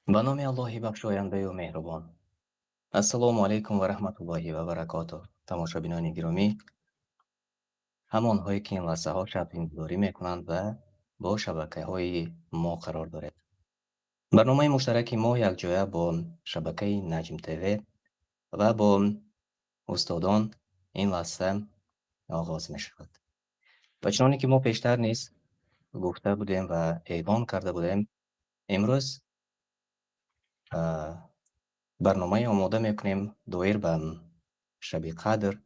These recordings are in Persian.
به نام الله بخشاینده و مهربان. السلام علیکم و رحمت الله و برکاته. تماشابینان گرامی، همانهایی که این لحظه ها شب‌بینی میکنند و با شبکه های ما قرار دارد. برنامه مشترک ما یک جایه با شبکه نجم تیوی و با استادان این لحظه آغاز می شود. و چنانکه که ما پیشتر نیز گفته بودیم و اعلان کرده بودیم، امروز برنامه آماده میکنیم دایر به شب قدر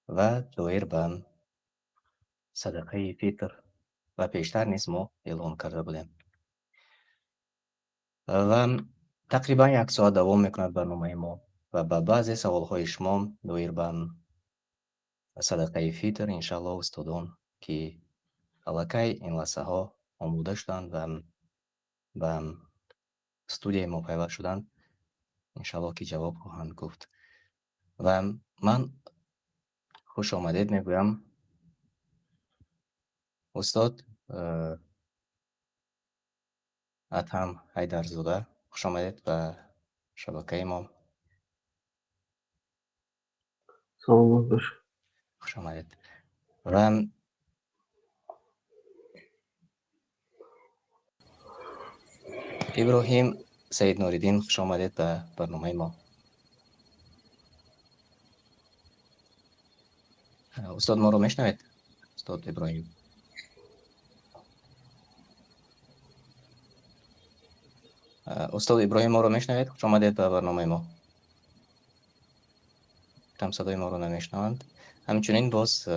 و دایر به صدقه فطر و پیشتر نیز ما اعلان کرده بودیم و تقریبا یک ساعت دوام میکند برنامه ما و به بعضی سوالهای شما دایر به صدقه فطر انشالله استادان که الکی این لحظه ها آموده شدند و به استودیوی ما پیوست شدند انشالله که جواب خواهند گفت. و من خوش آمدید میگویم استاد ادهم حیدرزاده، خوش آمدید به شبکه ما. سلامت باشه. خوش آمدید. و ابراهیم سید نوریدین، خوش آمدید به برنامه ما. استاد ما رو میشنوید؟ استاد ابراهیم. استاد ابراهیم ما رو میشنوید؟ خوش آمدید به برنامه ما. تم صدای ما رو نمیشنوند. همچنین باز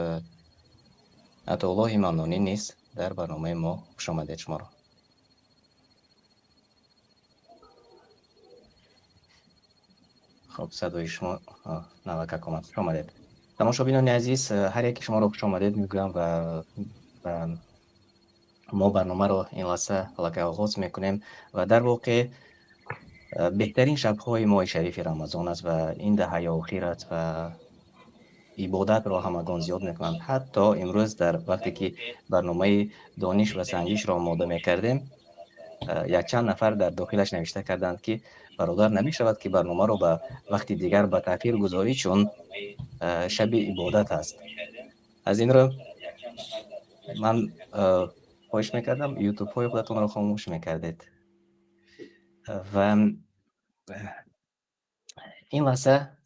عطاالله ممنونی نیست در برنامه ما. خوش آمدید شما رو. خب صدای شما نوکک آمد. خوش آمدید. تماشابینان عزیز، هر یک شما رو خوش آمدید میگویم و ما برنامه رو این لحظه الکی آغاز میکنیم و در واقع بهترین شب‌های ماه شریف رمضان است و این دهه اخیر است و عبادت را همگان زیاد میکنند. حتی امروز در وقتی که برنامه دانش و سنجش را آماده میکردیم، یک چند نفر در داخلش نوشته کردند که برادر نمی شود که برنامه رو به وقتی دیگر به تاخیر گذاری چون شب عبادت است. از این رو من خواهش میکردم یوتیوب های خودتون رو خاموش میکردید و این لحظه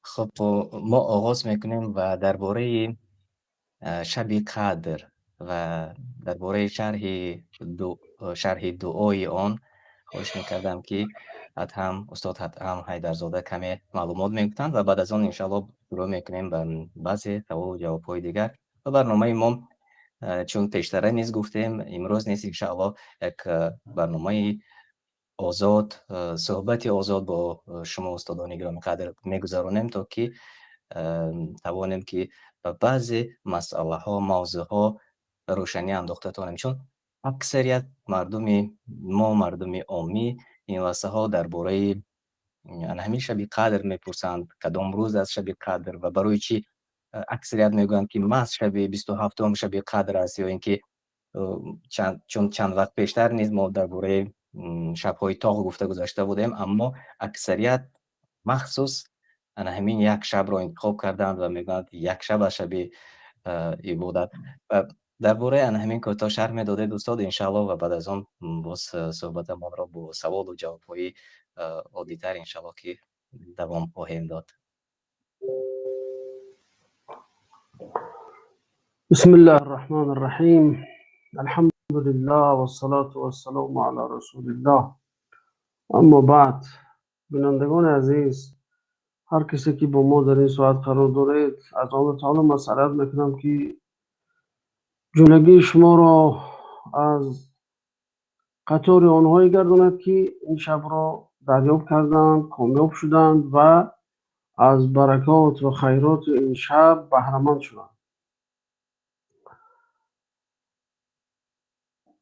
خب ما آغاز میکنیم و درباره شب قدر و درباره شرح دعای آن خواهش میکردم که استاد ادهم حیدرزاده کمی معلومات میگفتند و بعد از آن انشاءالله شروع میکنیم به بعضی سوال و جواب های دیگر و برنامه ما چون پیشتره نیز گفتیم امروز نیست انشاءالله یک برنامه آزاد، صحبت آزاد با شما استادان گرامی قدر میگذرانیم تا که توانیم که به بعضی مسئله ها موضوع ها روشنی انداخته تانیم، چون اکثریت مردم عامی این لحظه ها درباره همین شب قدر میپرسند کدام روز از شب قدر و برای چی اکثریت میگویند که محض شب 27 شب قدر است یا اینکه چون چند وقت پیشتر نیز ما درباره شب‌های تاق گفته گذاشته بودیم، اما اکثریت مخصوص همین یک شب را انتخاب کردند و میگویند یک شب از شب عبادت. و درباره همین کوتاه شرح میدادید استاد انشاءالله و بعد از آن باز صحبت ما را با سوال و جواب‌های عادی‌تر انشاءالله که دوام خواهیم داد. بسم الله الرحمن الرحیم. الحمد لله والصلاة والسلام علی رسول الله. اما بعد، بینندگان عزیز، هر کسی که با ما در این ساعت قرار دارید، از آن تعالی مسئلت میکنم که جلوگی شما را از قطار آنهایی گرداند که این شب را دریافت کردند، کامیاب شدند و از برکات و خیرات این شب بهره‌مند شدند.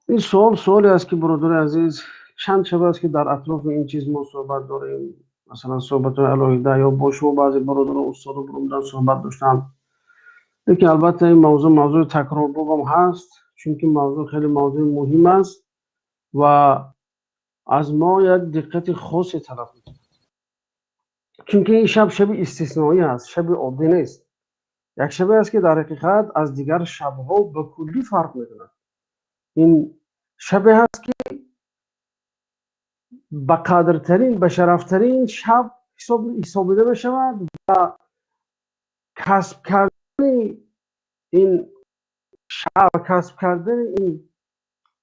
این سوالی است که برادر عزیز چند شب است که در اطراف این چیز ما صحبت داریم، مثلا صحبت الهیده یا با شما بعضی برادر و استاد و برادران صحبت داشتن، لیکن البته این موضوع تکرار بابم هست، چون که موضوع خیلی موضوع مهم است و از ما یک دقت خاصی طلب میکنه، چون که این شب استثنایی است، شب عادی نیست. یک شب است که در حقیقت از دیگر شبها به کلی فرق میکند. این شب هست که به قدرترین، به شرفترین شب حسابیده می شود و کسب کردن این شب، کسب کردن این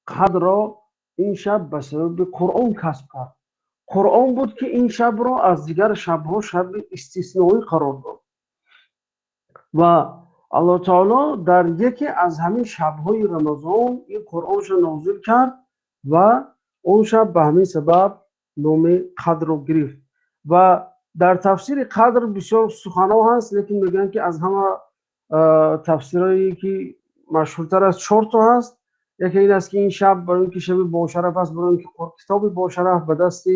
قدر را این شب به سبب قرآن کسب کرد. قرآن بود که این شب را از دیگر شبها شب استثنایی قرار داد و الله تعالی در یکی از همین شبهای رمضان این قرآنش نازل کرد و اون شب به همین سبب نام قدر رو گرفت. و در تفسیر قدر بسیار سخنها هست، لیکن میگن که از همه تفسیرهایی که مشهورتر از 4 تا هست. یکی این است که این شب برای اینکه شب باشرف است، برای اینکه کتاب باشرف به دست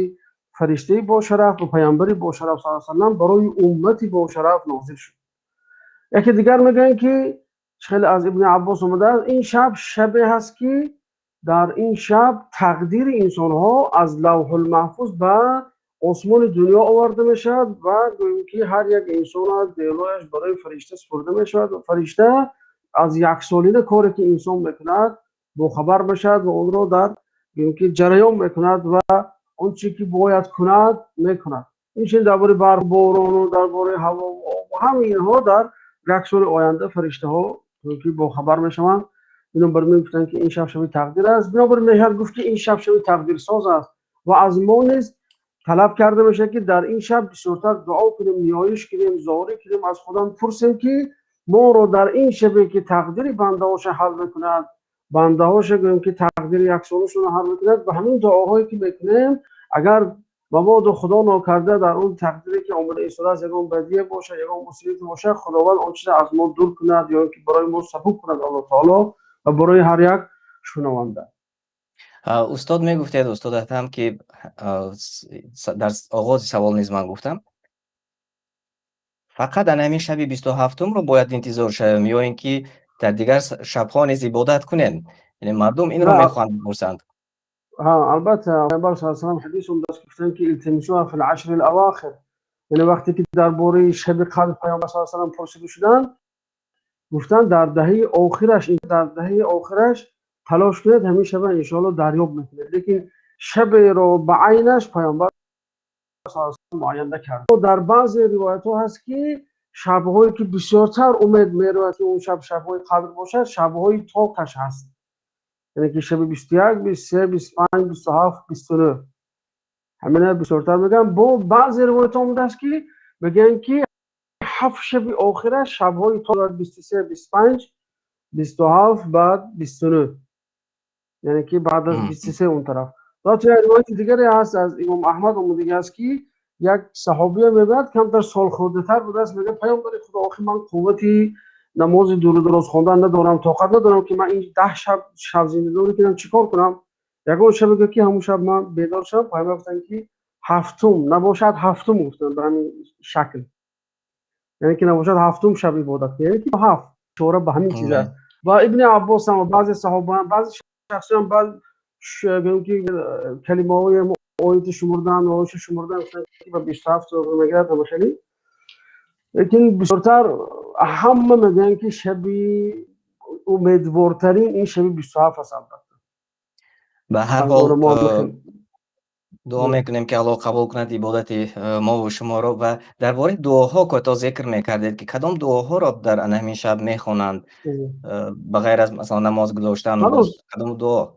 فرشته باشرف و پیامبر باشرف صلی الله علیه و سلم برای امت باشرف نازل شد. یکی دیگر میگن که خیلی از ابن عباس اومده این شب شبی هست که در این شب تقدیر انسان ها از لوح المحفوظ به آسمان دنیا آورده میشد و گویا که هر یک انسان از دیلویش برای فرشته سپرده میشد و فرشته از یک سالین کاری که انسان میکند باخبر میشد و اون را در گویا که جریان میکند و اون چیزی که باید کند میکند. این چیز درباره برف باران و درباره هوا و همه اینها در یک سال آینده فرشته ها که باخبر میشوند. اینو برمی گفتن که این شب شب تقدیر است. بنابراین میشه گفت که این شب شب تقدیر ساز است و از ما نیز طلب کرده میشه که در این شب بسیارتر دعا کنیم، نیایش کنیم، زاری کنیم، از خدا پرسیم که ما رو در این شبی که تقدیر بنده هاش حل میکند، بنده هاش گویم که تقدیر یک سالشون حل میکند، به همین دعاهایی که میکنیم اگر مبادا خدا ناکرده در اون تقدیری که آمده ایستاده است یگان بدیه باشه، یگان مصیبت باشه، خداوند آن چیز از ما دور کند یا که برای ما سبک کند الله تعالی و برای هر یک شنونده. استاد میگفتید استاد هم که در آغاز سوال نیز من گفتم فقط در همین شب 27 رو باید انتظار شویم یا اینکه در دیگر شب‌ها نیز عبادت کنیم؟ یعنی مردم این رو میخوان بپرسند. البته پیامبر صلی الله علیه و سلم حدیث اون داشت گفتن که التمسوها فی العشر الاواخر، یعنی وقتی که درباره شب قدر پیامبر صلی الله علیه و سلم پرسیده شدن گفتن در دهه آخرش تلاش کنید همین شب ان شاء الله دریاب میکنید. لیکن شب رو به عینش پیامبر صلی الله علیه و سلم معین نکرد. در بعضی روایت ها هست که شب‌هایی که بسیارتر امید می‌رود که اون شب‌های قدر باشه شب‌های طاقش هست، یعنی که شب 21 23 25 27 29 همین بسیارتر میگن. با بعضی روایت ها اومده است که میگن که 7 شب آخرش شب‌های طاق 23 25 27 بعد 29، یعنی که بعد از 23 اون طرف. و تو روایت دیگری هست از امام احمد اومده است که یک صحابی میگه کمتر سال خورده‌تر بوده است، میگه پیامبر خدا آخه من قوتی نماز دور دراز خواندن ندارم، طاقت ندارم که من این 10 شب زندگی کنم، چیکار کنم؟ یگان شب که همون شب من بیدار شدم پیامبر گفتن که هفتم نباشد هفتم گفتن به همین شکل، یعنی که نباشد هفتم شب عبادت، یعنی که 7 شوره به همین چیز است. و ابن عباس هم و بعضی صحابه هم بعضی شخصیان بعض که کلمه های آیت شمردن و آیت شمردن و 27 رو میگرد همشنی، لیکن بسیارتر همه میگن که شبی امیدوارترین این شبی 27 است. البته به هر حال دعا میکنیم که الله قبول کند عبادت ما و شما را. و درباره دعاها که تا ذکر میکردید که کدام دعاها را در همین شب میخوانند بغیر از مثلا نماز گذاشتن، کدام دعا؟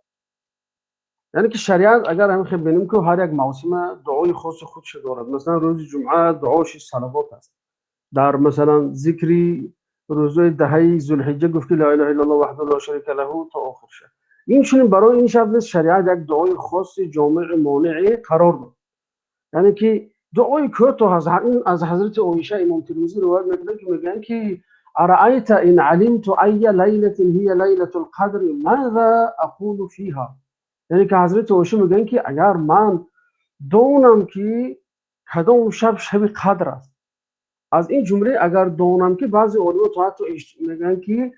یعنی که شریعت اگر هم خیلی ببینیم که هر یک موسم دعای خاص خودش دارد. مثلا روز جمعه دعاش صلوات است، در مثلا ذکری روزهای دهه ذوالحجه گفتی لا اله الا الله وحده لا شریک له تا آخرش. این چنین برای این شب نیست شریعت یک دعای خاص جامع مانع قرار داد، یعنی که دعای کوتاه از حضرت عایشه امام ترمذی روایت میکنه که میگن که ارأیت ان علمت ای لیله هی لیله القدر ماذا اقول فیها، یعنی که حضرت عایشه میگن که اگر من دونم که کدام شب قدر است، از این جمله اگر دونم که بعضی علما تا حتی میگن که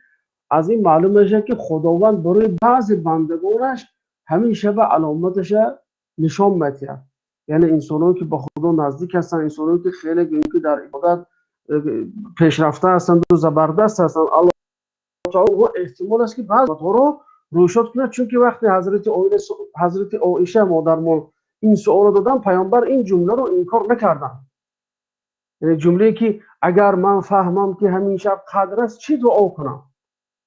از این معلوم میشه که خداوند برای بعضی بندگانش همین شب علامتش نشان میده. یعنی انسانایی که به خدا نزدیک هستن، انسانایی که خیلی که در عبادت پیشرفته هستند و زبردست هستند، الله تعالی احتمال است که بعضی رو روشت کنه. چون که وقتی حضرت عایشه مادرمان این سوال دادن، پیامبر این جمله رو انکار نکردن. یعنی جمله که اگر من فهمم که همین شب قدر است چی دعا کنم؟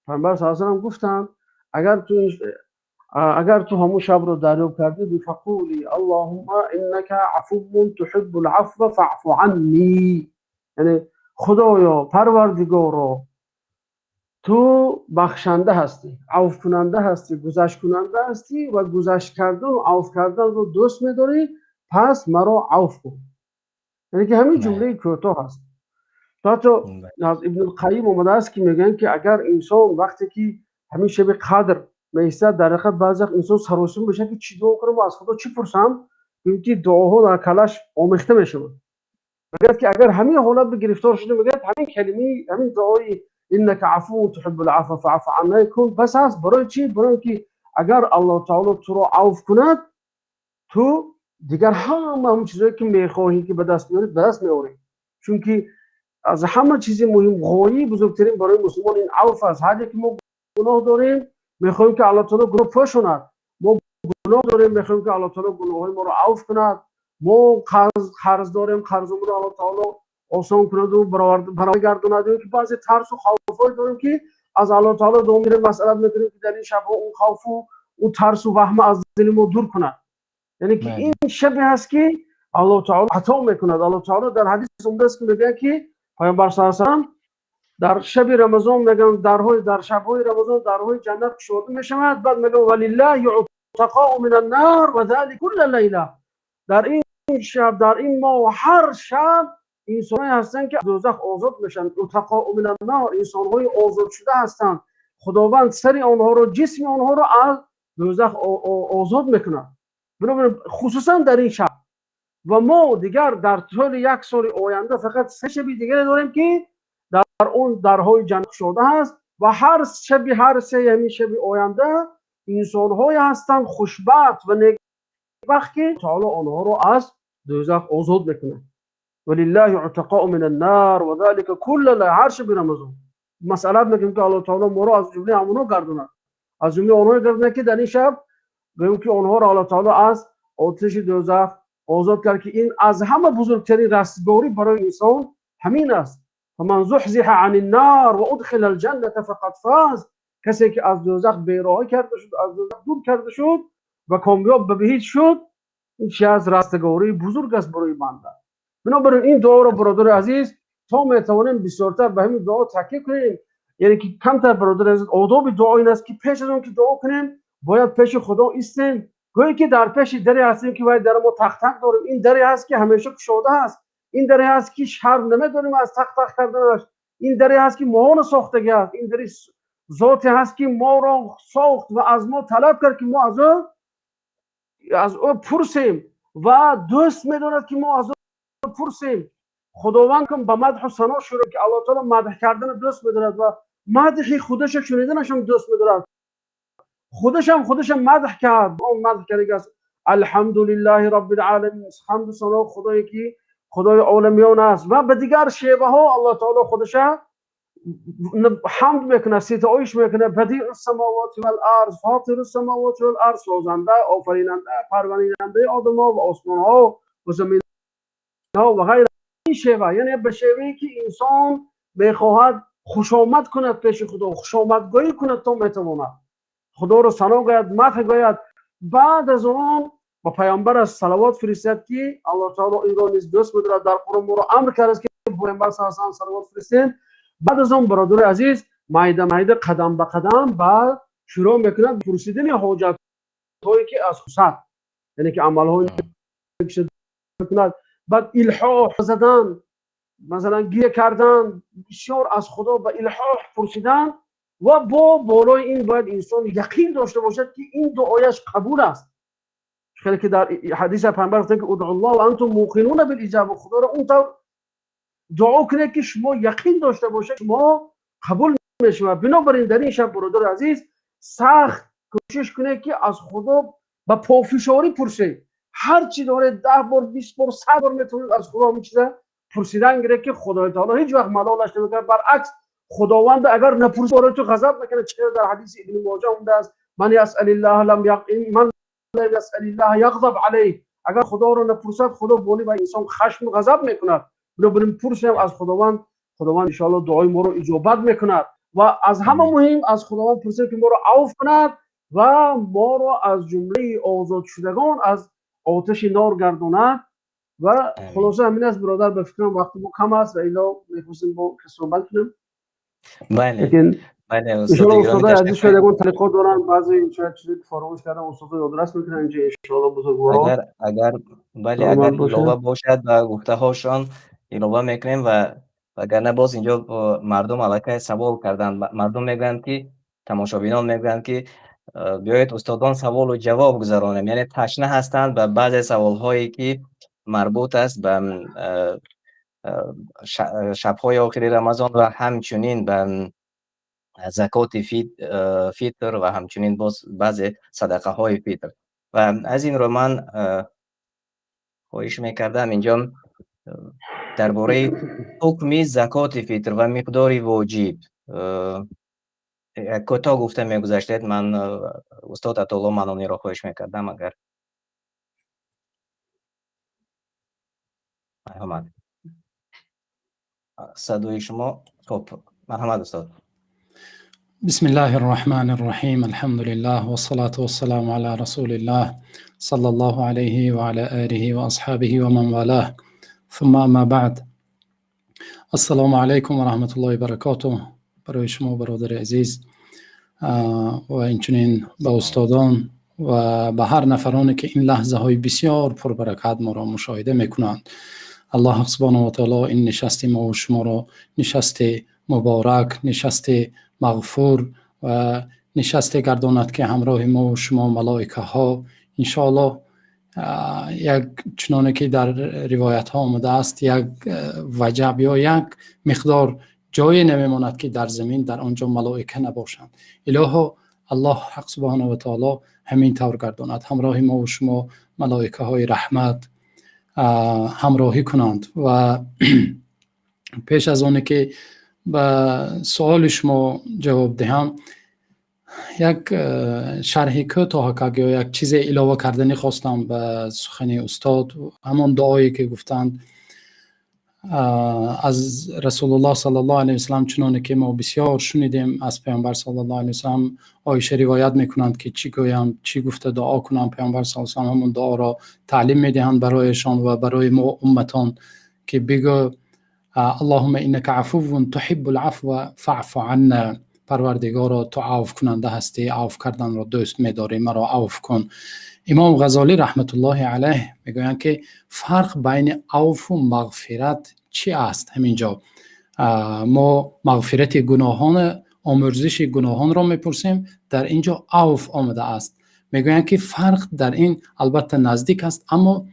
پیامبر صلی الله علیه و گفتن اگر تو همون شب رو دریافت کردی، بفقولی اللهم انک عفو تحب العفو فاعف عنی. یعنی خدایا پروردگارا تو بخشنده هستی، عفو کننده هستی، گذشت کننده هستی و گذشت کردن و عفو کردن رو دوست می‌داری، پس مرا عفو کن. یعنی که همین بله. جمله کوتاه هست. حتی بله. از ابن القیم اومده است که میگن که اگر انسان وقتی که همین شب قدر میسته، در حقیقت بعضی انسان سراسیم بشه که چی دعا کنم و از خدا چی پرسم، که دعاها در کلش آمیخته میشه. میگه که اگر همین حالت به گرفتار شده، میگه همین کلمه، همین دعای انک عفو تحب العفو فاعف عنا کن بس است. برای چی؟ برای که اگر الله تعالی تو رو عفو کند، تو دیگر همون چیزایی که میخواهی که به دست بیاری به دست میاری. چون که از همه چیز مهم، غایه بزرگترین برای مسلمان این عفو است. هر که ما گناه داریم میخوایم که الله تعالی گناه پوشاند، ما گناه داریم میخوایم که الله تعالی گناههای ما رو عفو کند، ما قرض داریم قرضمون رو الله تعالی آسان کند و برگرداند. که بعضی ترس و خوفای داریم که از الله تعالی دعا می‌کنیم، مسئله میکنیم که در این شب اون خوف و اون ترس و وهم از دل ما دور کند. یعنی که این شبی هست که الله تعالی عطا میکند. الله تعالی در حدیث عمده است که میگه که پیامبر صلی الله علیه و در شب رمضان میگن در شب‌های رمضان درهای جنت گشوده میشود. بعد میگه ولله یعتقاء من النار و ذلك كل لیله. در این شب، در این ماه، هر شب انسان‌هایی هستند که دوزخ آزاد میشن. یعتقاء من النار، انسان‌های آزاد شده هستند. خداوند سر آنها رو، جسم آنها رو از دوزخ آزاد میکنه. بنابراین خصوصا در این شب و ما دیگر در طول یک سال آینده فقط 3 شب دیگر داریم که در اون درهای جنت شده هست و هر شبی، هر 3 همین شب آینده انسان‌هایی هستند خوشبخت و نیکبخت که تعالی آنها رو از دوزخ آزاد میکنه. ولله عتقاء من النار و ذلك كل لیله. هر شب رمضان مسئله میگیم که الله تعالی ما رو از جمله همونها گردونه، از جمله آنها گردونه که در این شب بگیم که آنها را الله تعالی از آتش دوزخ آزاد کرد. که این از همه بزرگترین رستگاری برای انسان همین است. فمن زحزح عن النار و ادخل الجنه فقد فاز. کسی که از دوزخ بیراهی کرده شد، از دوزخ دور کرده شد و کامیاب به بهشت شد، این چیز از رستگاری بزرگ است برای بنده. بنابراین این دعا را برادر عزیز تا میتوانیم بسیارتر به همین دعا تکیه کنیم. یعنی که کمتر برادر عزیز آداب دعا این است که پیش از اون که دعا کنیم باید پیش خدا ایستیم، گویا که در پیش دری هستیم که باید در ما تق تق داریم. این دری هست که همیشه گشوده است، این دری هست که شرم نمیداریم از تق تق کردنش، این دری هست که ما ساختگی است، این دری ذاتی هست که ما را ساخت و از ما طلب کرد که ما از او پرسیم و دوست میداند که ما از او پرسیم. خداوند که به مدح و ثنا شروع که الله تعالی مدح کردن دوست میدارد و مدح خودش شنیدنش هم دوست میدارد. خودش مدح کرد، اون مدح کرده است الحمدلله رب العالمین، حمد و ثنا خدایی که خدای عالمیان است. و به دیگر شیوه ها الله تعالی خودش حمد میکنه، ستایش میکنه. بدیع السماوات والارض، فاطر السماوات والارض، سازنده، آفریننده، پروریننده آدم ها و آسمان ها و زمین ها و غیره. این شیوه یعنی به شیوهی که انسان میخواهد خوش آمد کند پیش خدا، خوش آمدگویی کند تا میتواند خدا رو ثنا گوید، مدح گوید. بعد از اون با پیامبر از صلوات فرستاد که الله تعالی این را نیز دوست می‌دارد. در قرآن ما رو امر کرده که پیامبر صلی الله علیه و صلوات فرستین. بعد از اون برادر عزیز مایده قدم به قدم بعد شروع میکنند پرسیدن حاجت هایی که از خصوص، یعنی که عمل های میکند. بعد الحاح زدن، مثلا گیه کردن، بسیار از خدا به الحاح پرسیدن. و با بالای این باید انسان یقین داشته باشد که این دعایش قبول است. خیلی که در حدیث پیامبر گفتن که ادعوا الله و انتم موقنون بالاجابه، خدا را اونطور دعا کنید که شما یقین داشته باشید شما قبول میشه. بنابراین در این شب برادر عزیز سخت کوشش کنه که از خدا با پافشاری پرسه. هر چی داره 10 بار 20 بار 100 بار میتونه از خدا همین چیزا پرسیدن گره که خدای تعالی هیچ وقت ملالش نمیکنه. برعکس خداوند اگر نپرسه برای تو غضب نکنه. چه در حدیث ابن ماجه اونده است من یسأل الله لم من لا یسأل الله یغضب علیه. اگر خدا رو نپرسد خدا بولی و انسان خشم و غضب میکند. بنابراین پرسیم از خداوند ان شاء الله دعای ما رو اجابت میکند و از همه مهم از خداوند پرسیم که ما رو عفو کند و ما رو از جمله آزاد شدگان از آتش نار گرداند. و خلاصه همین است برادر. به فکرم وقت ما کم است و الا می‌خواستیم با صحبت کنیم. بله لیکن بله ان استاد شاء الله گرامی استاد عزیز تشکر. شایدگان تعلیقات دارن بعضی چیزی فراموش کردم استاد یادداشت میکنن اینجا ان شاء الله بزرگوارا اگر بله سلامت اگر باشه. ایلاوه باشد و گفته هاشان ایلاوه میکنیم و وگرنه باز اینجا مردم علاقه سوال کردن. مردم میگن که تماشابینان میگن که بیایید استادان سوال و جواب گذارانیم، یعنی تشنه هستند به بعض سوال هایی که مربوط است به شب‌های آخر رمضان و همچنین به زکات فیتر و همچنین باز بعض صدقه های فیتر. و از این رو من خواهش میکردم اینجا درباره حکم زکات فیتر و مقدار واجب کوتاه گفته میگذاشتید. من استاد عطاالله منانی را خواهش میکردم اگر مرحمت صدای شما. خب مرحمت استاد. بسم الله الرحمن الرحیم الحمد لله والصلاة والسلام على رسول الله صلی الله علیه و علی آله و اصحابه و من والاه، ثم اما بعد. السلام علیکم و رحمت الله و برکاته برای شما برادر عزیز و اینچنین به استادان و به هر نفرانی که این لحظه های بسیار پربرکت ما را مشاهده میکنند. الله سبحانه و تعالی این نشست ما و شما را نشست مبارک، نشست مغفور و نشست گرداند که همراه ما و شما ملائکه ها انشاءالله یک چنانه که در روایت ها آمده است یک وجب یا یک مقدار جای نمیماند که در زمین در آنجا ملائکه نباشند. الهو الله حق سبحانه و تعالی همین طور گرداند همراه ما و شما ملائکه های رحمت همراهی کنند. و پیش از آنه که به سوال شما جواب دهم یک شرح کوتاه یا یک چیز علاوه کردنی خواستم به سخن استاد. همان دعایی که گفتند از رسول الله صلی الله علیه و سلم چنانه که ما بسیار شنیدیم از پیامبر صلی الله علیه و سلم عایشه روایت میکنند که چی گویم چی گفته دعا کنم. پیامبر صلی الله علیه و سلم همون دعا را تعلیم میدهند برایشان و برای ما امتان که بگو اللهم انک عفو تحب العفو فاعف عنا. پروردگارا تو عفو کننده هستی، عفو کردن را دوست می‌داری، مرا عفو کن. امام غزالی رحمت الله علیه میگویند که فرق بین عفو و مغفرت چی است؟ همینجا ما مغفرت گناهان، آمرزش گناهان را میپرسیم، در اینجا عفو آمده است. میگویند که فرق در این البته نزدیک است، اما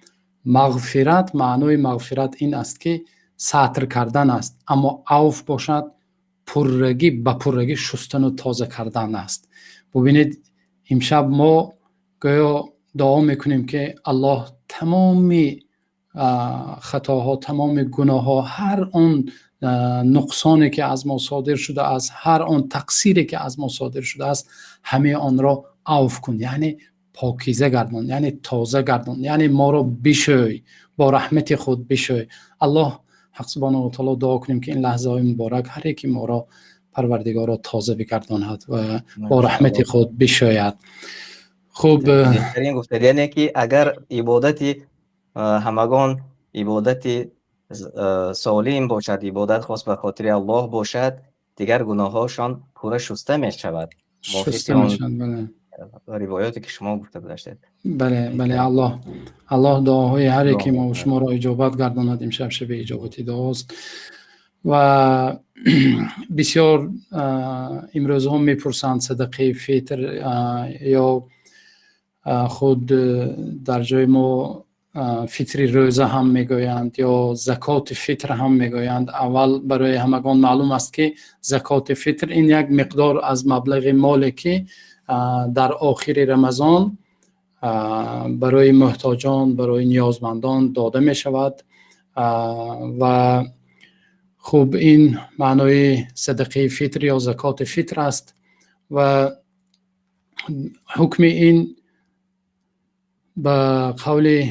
مغفرت معنای مغفرت این است که ستر کردن است، اما عفو باشد پررگی به پررگی شستن و تازه کردن است. ببینید امشب ما گویا دعا میکنیم که الله تمام خطاها، تمام گناهها، هر آن نقصانی که از ما صادر شده است، هر آن تقصیری که از ما صادر شده است، همه آن را عفو کن، یعنی پاکیزه گردان، یعنی تازه گردان، یعنی ما را بشوی، با رحمت خود بشوی. الله حق سبحانه و تعالی دعا کنیم که این لحظه های مبارک هر یکی ما را پروردگار را تازه بگرداند و با رحمت خود بشوید. خوب بهترین گفته یعنی که اگر عبادت همگان عبادت سالم باشد، عبادت خاص به خاطر الله باشد، دیگر گناهاشان پوره شسته می شود. شسته می شود. بله. روایاتی که شما گفته بودید. بله بله. الله دعاهای هر یکی ما و شما را اجابت گرداند. امشب شب اجابت دعاست و بسیار امروز هم میپرسند صدقه فطر یا خود در جای ما فطری روزه هم میگویند یا زکات فطر هم میگویند. اول برای همگان معلوم است که زکات فطر این یک مقدار از مبلغ مالی که در آخر رمضان برای محتاجان، برای نیازمندان داده می شود و خوب این معنای صدقه فطر یا زکات فطر است و حکم این به قول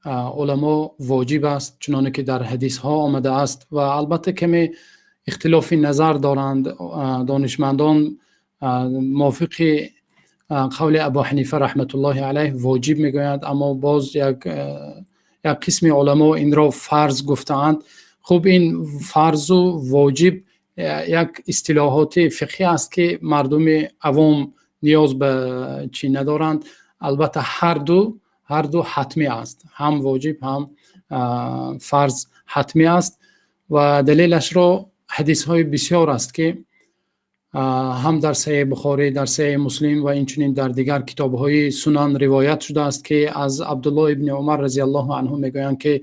علما واجب است چنانه که در حدیث ها آمده است و البته کمی اختلاف نظر دارند دانشمندان. موافق قول ابو حنیفه رحمت الله علیه واجب میگویند، اما باز یک قسم علما این را فرض گفتند. خب این فرض و واجب یک اصطلاحات فقهی است که مردم عوام نیاز به چی ندارند. البته هر دو حتمی است، هم واجب هم فرض حتمی است و دلیلش را حدیث های بسیار است که هم در صحیح بخاری، در صحیح مسلم و اینچنین در دیگر کتاب های سنن روایت شده است که از عبدالله ابن عمر رضی الله عنه میگویند که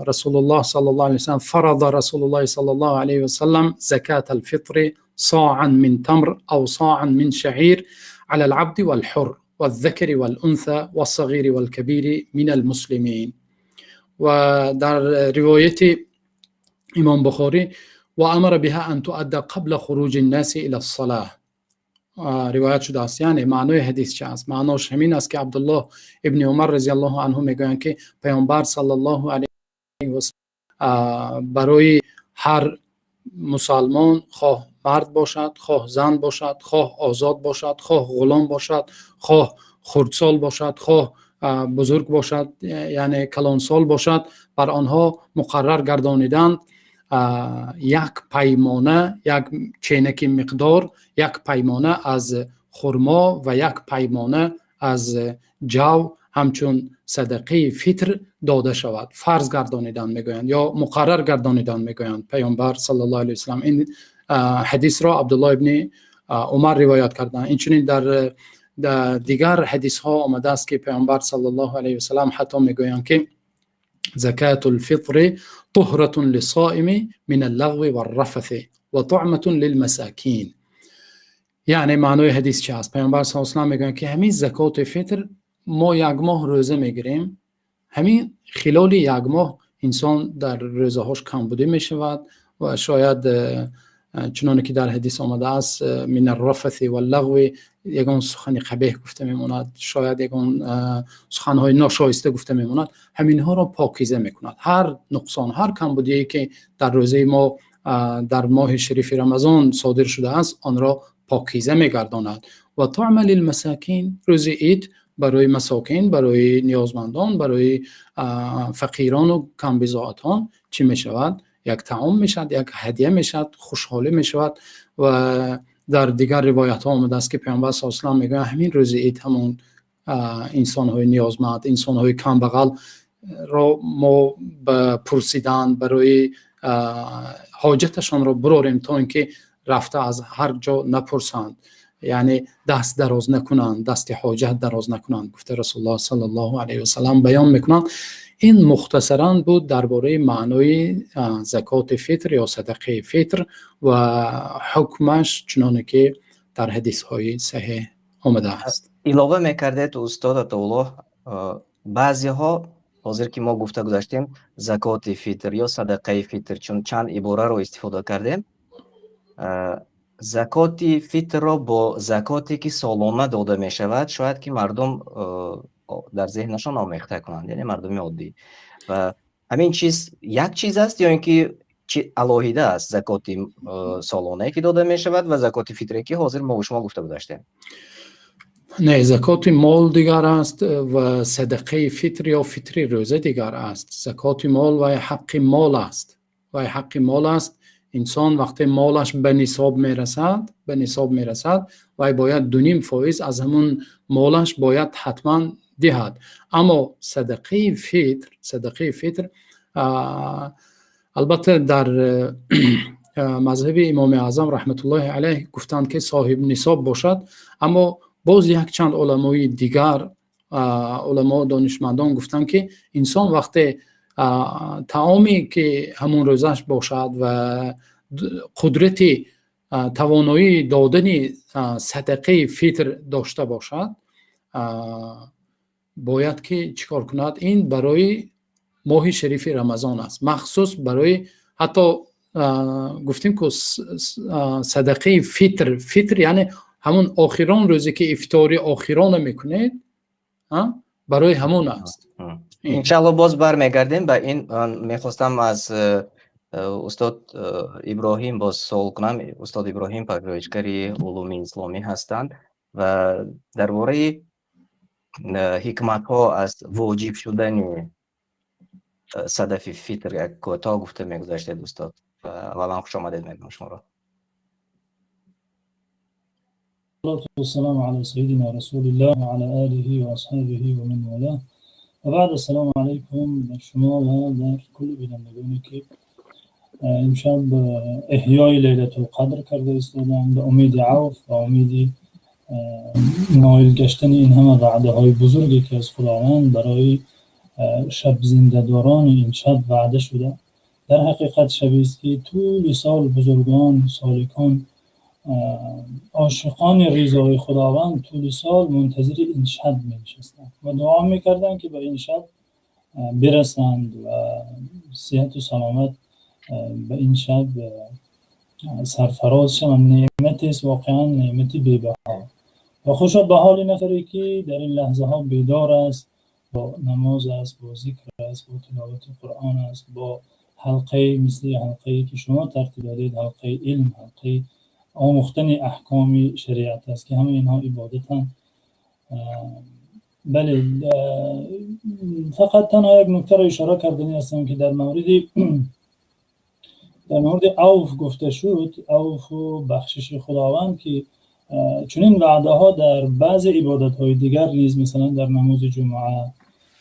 رسول الله صلی الله علیه و سلم فرض رسول الله صلی الله علیه و سلم زکات الفطر صاعا من تمر او صاعا من شعیر على العبد والحر والذكر والأنثى والصغير والكبير من المسلمين. و در روایت امام بخاری و امر بها ان تؤدى قبل خروج الناس الى الصلاه روایت شده است. یعنی معنای حدیث چه است؟ معناش همین است که عبدالله ابن عمر رضی الله عنه میگویند که پیامبر صلی الله علیه و سلم برای هر مسلمان، خواه مرد باشد، خواه زن باشد، خواه آزاد باشد، خواه غلام باشد، خواه خردسال باشد، خواه بزرگ باشد یعنی کلانسال باشد، بر آنها مقرر گردانیدند یک پیمانه، یک چینک مقدار، یک پیمانه از خرما و یک پیمانه از جو همچون صدقه فطر داده شود. فرض گردانیدن میگویند یا مقرر گردانیدن میگویند پیامبر صلی الله علیه و سلم. این حدیث را عبدالله ابن عمر روایت کردند. اینچنین در دیگر حدیث ها آمده است که پیامبر صلی الله علیه و سلم حتی میگویند که زکات الفطر طهرة للصائم من اللغو والرفث و طعمة للمساکین. یعنی معنای حدیث چه است؟ پیامبر صلی الله علیه و سلم میگویند که همین زکات فطر ما یک ماه روزه میگیریم، همین خلال یک ماه انسان در روزه هاش کم بوده میشود و شاید چنانه که در حدیث آمده است من الرفث و اللغو یگان سخن قبیح گفته میموند، شاید یگان سخنهای ناشایسته گفته میموند، همین ها را پاکیزه میکند. هر نقصان، هر کمبودی که در روزه ما در ماه شریف رمضان صادر شده است آن را پاکیزه میگرداند. و طعم للمساکین، روز عید برای مساکین، برای نیازمندان، برای فقیران و کمبزاعتان چی میشود؟ یک طعام میشود، یک هدیه میشود، خوشحالی میشود. و در دیگر روایت ها آمده است که پیامبر صلی الله علیه و آله میگه همین روز عید همون انسان های نیازمند، انسان های کم بغل را ما پرسیدن برای حاجتشان را براریم تا اینکه رفته از هر جا نپرسند، یعنی دست دراز نکنند، دست حاجت دراز نکنند. گفته رسول الله صلی الله علیه و سلم بیان میکنند. این مختصراً بود درباره معنای زکات فطر یا صدقه فطر و حکمش چنانه که در حدیث های صحیح آمده است. علاوه میکردید استاد عطاالله، بعضی ها حاضر که ما گفته گذاشتیم زکات فطر یا صدقه فطر، چون چند عباره رو استفاده کردیم، زکات فطر را با زکاتی که سالانه داده می شود شاید که مردم در ذهنشان آمیخته کنند، یعنی مردم عادی. و همین چیز یک چیز است یا اینکه علاهیده است زکات سالانه که داده می شود و زکات فطری که حاضر ما و شما گفته بودیم؟ نه، زکات مال دیگر است و صدقه فطر یا فطری روزه دیگر است. زکات مال و حق مال است و حق مال است. انسان وقتی مالش به نصاب میرسد و باید 2.5 فایز از همون مالش باید حتما دهد. اما صدقه فطر البته در مذهب امام اعظم رحمت الله علیه گفتند که صاحب نصاب باشد، اما باز یک چند علمای دیگر علما دانشمندان گفتن که انسان وقتی طعامی که همون روزش باشد و قدرت توانایی دادن صدقه فطر داشته باشد، باید که چیکار کند؟ این برای ماه شریف رمضان است، مخصوص برای حتی گفتیم که صدقه فطر یعنی همون آخران روزی که افطاری آخران میکنید، برای همون است. انشالله باز برمیگردیم به این. میخواستم از استاد ابراهیم باز سوال کنم. استاد ابراهیم پژوهشگری علوم اسلامی هستند و درباره حکمت ها از واجب شدن صدقه فطر یک کوتاه گفته میگذاشتید استاد. اولا خوش آمدید میگم شما را. والسلام على سيدنا رسول الله وعلى آله وأصحابه ومن والاه و بعد السلام علیکم در شما و در کل بینندگانی که امشب احیای لیلة القدر کرده ایستادند به امید عوف و امید نایل گشتن این همه وعده های بزرگی که از خداوند برای شب زنده داران این شب وعده شده. در حقیقت شبی است که طول سال بزرگان سالکان عاشقان رضای خداوند طول سال منتظر این شب می نشستند و دعا می کردند که به این شب برسند و صحت و سلامت به این شب سرفراز شوند. نعمت است، واقعا نعمتی بی‌بها و خوشا به حال نفری که در این لحظه ها بیدار است، با نماز است، با ذکر است، با تلاوت قرآن است، با حلقه مثل حلقه‌ای که شما ترتیب دادید، حلقه علم، حلقه آموختن احکام شریعت است که همه اینها عبادت هم. بله، فقط تنها یک نکته را اشاره کردنی هستم که در مورد عوف گفته شد، عوف و بخشش خداوند، که چنین وعده ها در بعض عبادت های دیگر نیز، مثلا در نماز جمعه،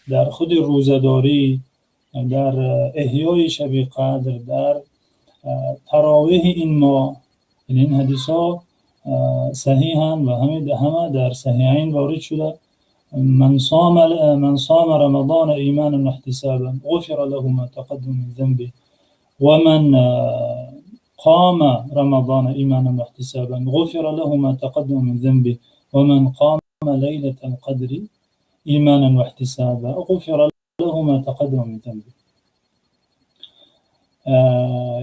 در خود روزه‌داری، در احیای شب قدر، در تراویح این ماه، این حدیث ها صحیحاً و همه در صحیحین وارد شده. من صام رمضان ایمانا واحتسابا غفر له ما تقدم من ذنبه ومن قام رمضان ایمانا واحتسابا غفر له ما تقدم من ذنبه ومن قام ليلة القدر ایمانا واحتسابا غفر له ما تقدم من ذنبه.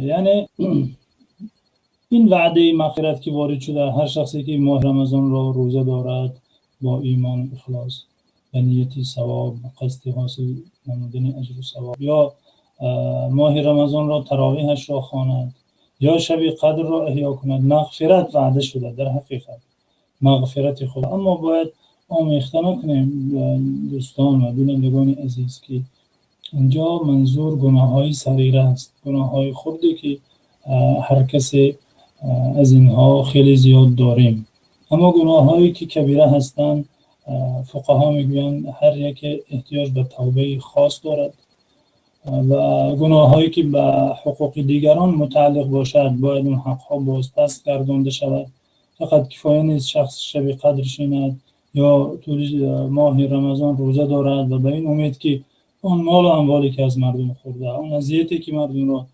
یعنی این وعده مغفرت که وارد شده، هر شخصی که ماه رمضان را روزه دارد با ایمان و اخلاص و نیت ثواب و قصد حاصل نمودن اجر و ثواب، یا ماه رمضان را تراویحش را خواند یا شب قدر را احیا کند، مغفرت وعده شده. در حقیقت مغفرت خدا. اما باید آمیخته نکنیم دوستان و بینندگان عزیز که اینجا منظور گناه های صغیره است، گناه های خردی که هر کسی از اینها خیلی زیاد داریم. اما گناه هایی که کبیره هستند، فقها میگویند هر یک احتیاج به توبه خاص دارد و گناه هایی که به حقوق دیگران متعلق باشد باید اون حق ها بازپس گردانده شود. فقط کفایه نیست شخص شب قدر شیند یا طول ماه رمضان روزه دارد و به این امید که اون مال و اموالی که از مردم خورده، اون اذیتی که مردم را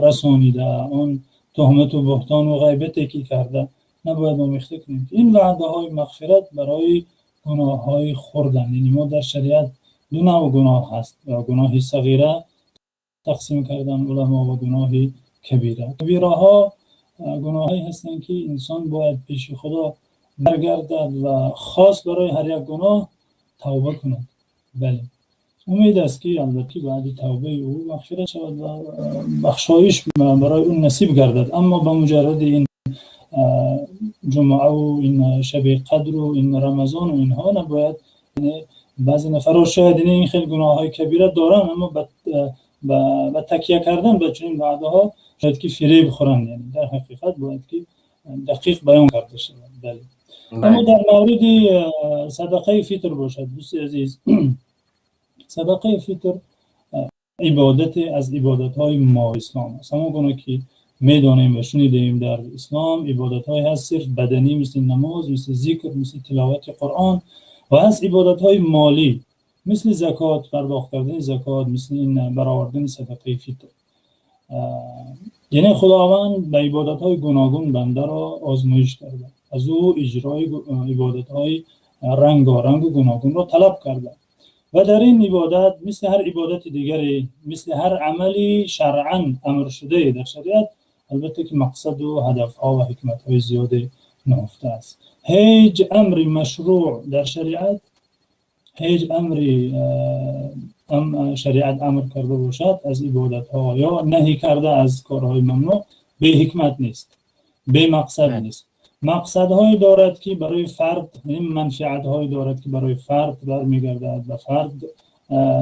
رسانیده، اون تهمت و بهتان و غیبتی که کرده، نباید آمیخته کنیم. این وعده های مغفرت برای گناه های خردند. یعنی ما در شریعت دو نوع گناه هست، یا گناه صغیره تقسیم کردن علما و گناه کبیره. کبیره ها گناهی هستند که انسان باید پیش خدا برگردد و خاص برای هر یک گناه توبه کند. بله، امید است که البته بعد توبه او مغفرت شود و بخشایش برای اون نصیب گردد. اما با مجرد این جمعه و این شب قدر و این رمضان و اینها نباید. بعضی نفرها شاید این خیلی گناه های کبیره دارن، اما با تکیه کردن به چنین وعده ها شاید که فریب خورند. یعنی در حقیقت باید که دقیق بیان کرده شود. بله. اما در مورد صدقه فطر باشد دوست عزیز، صدقه فطر عبادت از عبادت های ما اسلام است. همون گونه که میدانیم و شنیدیم در اسلام عبادت های هست صرف بدنی، مثل نماز، مثل ذکر، مثل تلاوت قرآن و از عبادت های مالی مثل زکات، پرداخت کردن زکات، مثل این برآوردن صدقه فطر. یعنی خداوند به عبادت های گوناگون بنده را آزمایش کرده، از او اجرای عبادت های رنگارنگ و گوناگون را طلب کرده و در این عبادت مثل هر عبادت دیگری، مثل هر عملی شرعاً امر شده در شریعت، البته که مقصد و هدف ها و حکمت های زیاده نهفته است. هیچ امر مشروع در شریعت، هیچ امری شریعت امر کرده باشد از عبادت ها یا نهی کرده از کارهای ممنوع به حکمت نیست، به مقصد نیست. مقصدهایی دارد که برای فرد، یعنی منفعتهایی دارد که برای فرد برمیگردد و فرد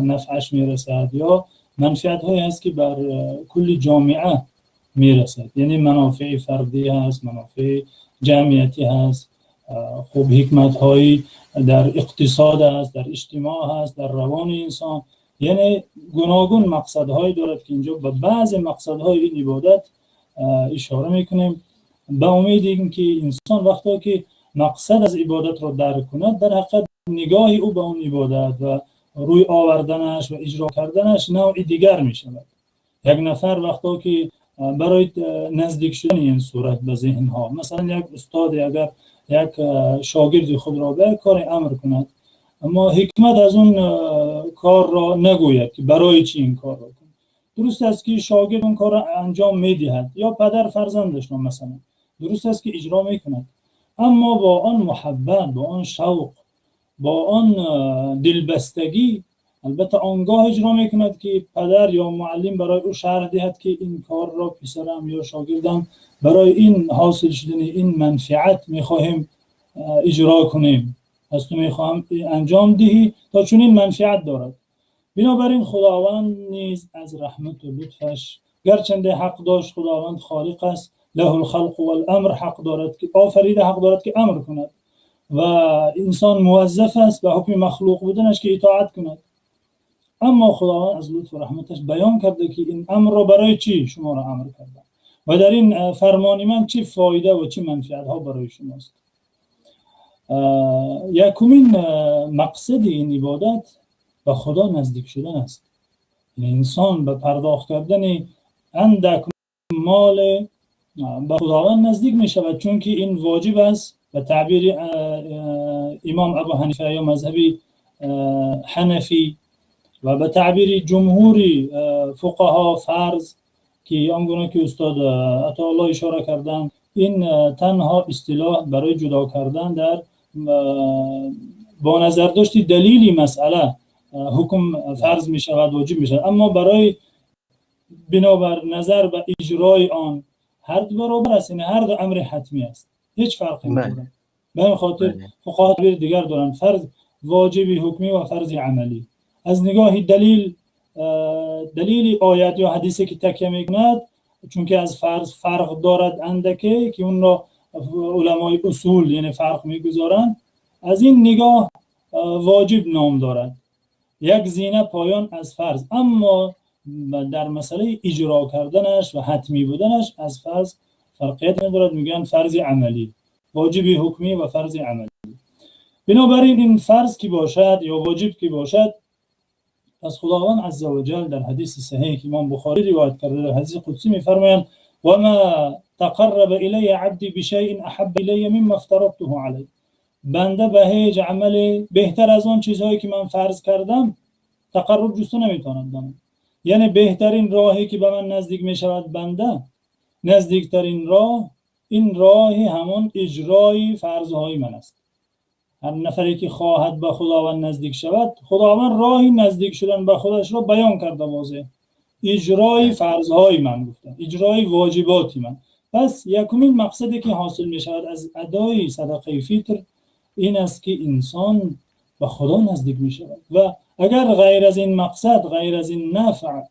نفعش میرسد، یا منفعتهایی هست که بر کل جامعه میرسد، یعنی منافع فردی هست، منافع جمعیتی هست. خوب حکمتهایی در اقتصاد هست، در اجتماع هست، در روان انسان. یعنی گوناگون مقصدهایی دارد که اینجا به بعض مقصدهای این عبادت اشاره میکنیم، به امید اینکه انسان وقتی که مقصد از عبادت را درک کند، در حقیقت نگاه او به اون عبادت و روی آوردنش و اجرا کردنش نوع دیگر می شود. یک نفر وقتی که برای نزدیک شدن این صورت به ذهن ها، مثلا یک استاد اگر یک شاگرد خود را به کار امر کند، اما حکمت از اون کار را نگوید که برای چی این کار را کند. درست است که شاگرد اون کار را انجام میدهد، یا پدر فرزندش مثلا درست است که اجرا میکند، اما با آن محبت، با آن شوق، با آن دلبستگی، البته آنگاه اجرا میکند که پدر یا معلم برای او شرح دهد که این کار را پسرم یا شاگردم برای این حاصل شدن این منفعت میخواهیم اجرا کنیم، از تو میخواهم انجام دهی تا چون این منفعت دارد. بنابراین خداوند نیز از رحمت و لطفش، گرچنده حق داشت، خداوند خالق است، له الخلق والامر، حق دارد که آفریده، حق دارد که امر کند و انسان موظف است به حکم مخلوق بودنش که اطاعت کند. اما خداوند از لطف و رحمتش بیان کرده که این امر را برای چی شما را امر کرده و در این فرمان من چه فایده و چه منفعت ها برای شماست. یکمین مقصد این عبادت به خدا نزدیک شدن است. انسان به پرداخت کردن اندک مال به خداوند نزدیک می شود، چون که این واجب است. به تعبیر امام ابو حنیفه یا مذهبی حنفی و به تعبیر جمهوری فقها فرض، که آنگونه که استاد عطاالله اشاره کردن، این تنها اصطلاح برای جدا کردن در با نظر داشتی دلیلی مسئله حکم فرض می شود، واجب می شود، اما برای بنابر نظر به اجرای آن هر دو برابر است، یعنی هر دو امر حتمی است، هیچ فرقی ندارد. به این خاطر فقها دیگر دارند فرض واجبی حکمی و فرض عملی. از نگاه دلیل آیات یا حدیثی که تکیه میکند، چون که از فرض فرق دارد اندکه که اون را علمای اصول یعنی فرق میگذارند، از این نگاه واجب نام دارد، یک زینه پایان از فرض، اما در مسئله اجرا کردنش و حتمی بودنش از فرض فرقیت ندارد، میگن فرض عملی، واجبی حکمی و فرض عملی. بنابراین این فرض کی باشد یا واجب کی باشد، از خداوند عزوجل در حدیث صحیح که امام بخاری روایت کرده، در حدیث قدسی میفرمایند و ما تقرب الی عبدی بشیء احب الی مما افترضته علیه، بنده به هیچ عمل بهتر از آن چیزهایی که من فرض کردم تقرب جستو نمیتواند. یعنی بهترین راهی که به من نزدیک میشود بنده، نزدیکترین راه، این راهی همان اجرای فرضهای من است. هر نفری که خواهد به خداوند نزدیک شود، خداوند راهی نزدیک شدن به خودش را بیان کرده، واضح اجرای فرضهای من گفتن، اجرای واجباتی من. پس یکمین مقصدی که حاصل می شود از ادای صدقه فطر این است که انسان به خدا نزدیک می شود و اگر غیر از این مقصد، غیر از این نفع،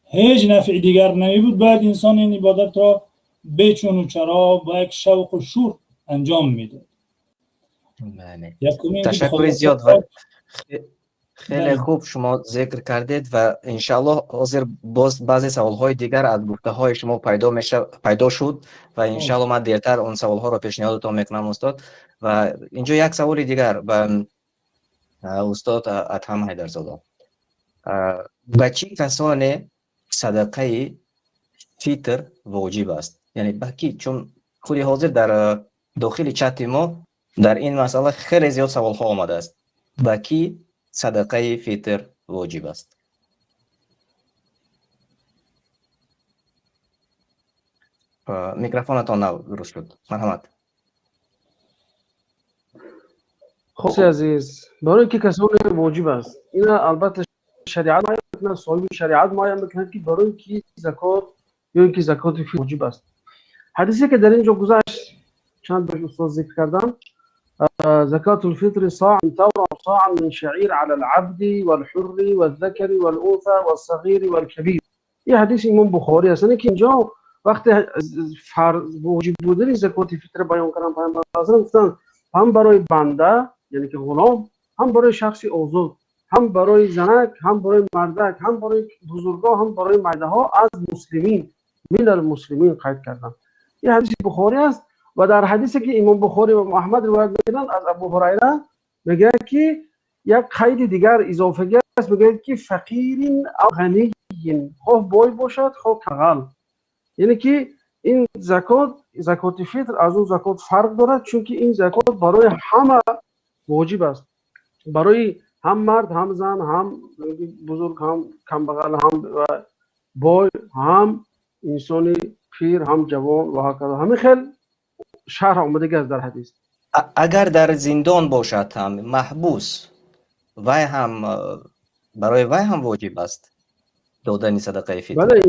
هیچ نفع دیگر نمی بود، باید انسان این عبادت را به چون و چرا با یک شوق و شور انجام میداد. تشکر زیاد و خیلی خوب شما ذکر کردید و انشالله حاضر باز بعضی سوالهای دیگر از گفته های شما پیدا شد و انشالله من دیرتر اون سوالها را پیشنهادتان میکنم استاد. و اینجا یک سوال دیگر، استاد ادهم حیدرزاده، به چی کسانی صدقه فیتر واجب است؟ یعنی به کی؟ چون خودی حاضر در داخل چت ما در این مسئله خیلی زیاد سوال ها آمده است. به کی صدقه فیتر واجب است؟ میکروفونتان درست شد. مرحمت. خب عزیز، برای اینکه کسانی واجب است، این البته شریعت ما میکنه، صاحب شریعت ما میکنه که برای اینکه زکات یا اینکه زکات فی واجب است. حدیثی که در اینجا گذشت چند باش استاد ذکر کردم، زکات الفطر صاع تمر صاع من شعير على العبد والحر والذكر والانثى والصغير والكبير. این حدیث امام بخاری است که اینجا وقت فرض واجب بودن زکات فطر بیان کردن پیامبر اعظم گفتن هم برای بنده یعنی که غلام، هم برای شخصی آزاد، هم برای زنک، هم برای مردک، هم برای بزرگا، هم برای مایده ها از مسلمین من المسلمین قید کردن. این حدیث بخاری است و در حدیثی که امام بخاری و محمد روایت میکنن از ابو هریره میگه که یک قید دیگر اضافه است، میگه که فقیر او غنی، خواه بای باشد خواه کغل. یعنی که این زکات فطر از اون زکات فرق دارد، چون که این زکات برای همه واجب است، برای هم مرد هم زن هم بزرگ هم کمبغل هم بای هم انسان پیر هم جوان و هکذا. همین خیلی شرح آمده است در حدیث. اگر در زندان باشد هم محبوس وای هم برای وای هم واجب است دادن صدقه فطر. بله،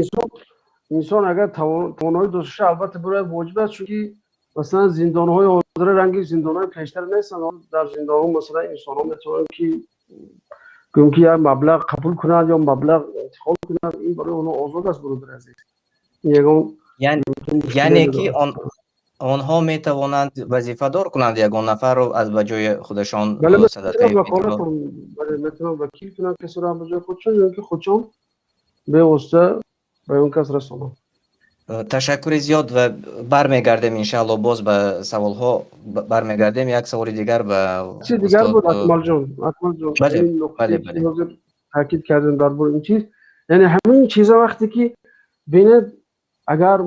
انسان اگر توانایی داشته البته برای واجب است، چون که مثلا زندان های حاضر رنگ زندان های پیشتر نیستن. در زندان ها مثلا انسان ها میتونن که یا مبلغ قبول کنند یا مبلغ انتقال کنند، این برای اونها آزاد است. برادر عزیز، یعنی که آنها می توانند وظیفه دار کنند یگان نفر رو از بجای خودشان صدقه فطر. بله، میتونن وکیل کنند کسی را بجای خودشان یا که خودشان به واسطه به اون کس رسانند. تشکر زیاد و برمیگردیم انشاءالله باز به سوال ها برمیگردیم. یک سوال دیگر به چیز دیگر بود اکمل جان. بله این نکته بله که حاضر تاکید کردن درباره این چیز، یعنی همین چیزا وقتی که بین اگر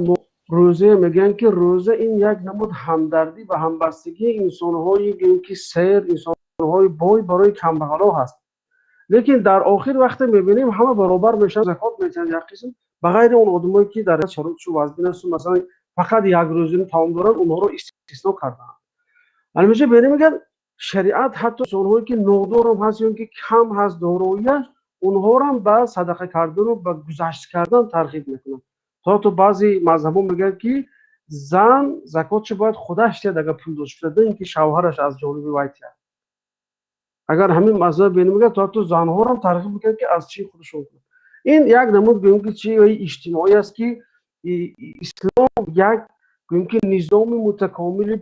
روزه میگن که روزه این یک نمود همدردی و همبستگی انسان‌های که سیر انسان‌های بای برای کمبغلا هست، لیکن در آخر وقت میبینیم همه برابر میشن، زکات میتن یک قسم بغیر اون آدمایی که در شروطش وضع هستن، مثلا فقط یک روزه تمام دارن اونها رو استثنا کردن. البته ببینیم میگن شریعت حتی انسان‌هایی که نادار هم هست یا که کم هست داراییش، اونها رو هم به صدقه کردن و به گذشت کردن ترغیب میکنن. تو بعضی مذهب‌ها میگن که زن زکاتش باید خودش تید اگر پول داشته ده، اینکه شوهرش از جانب وی تید. اگر همین مذهب ببینیم میگن تو زنها رو هم ترغیب میکنن که از چی خودشون کنن. این یک نمود گویم که چی اجتماعی است که اسلام یک گویم که نظام متکامل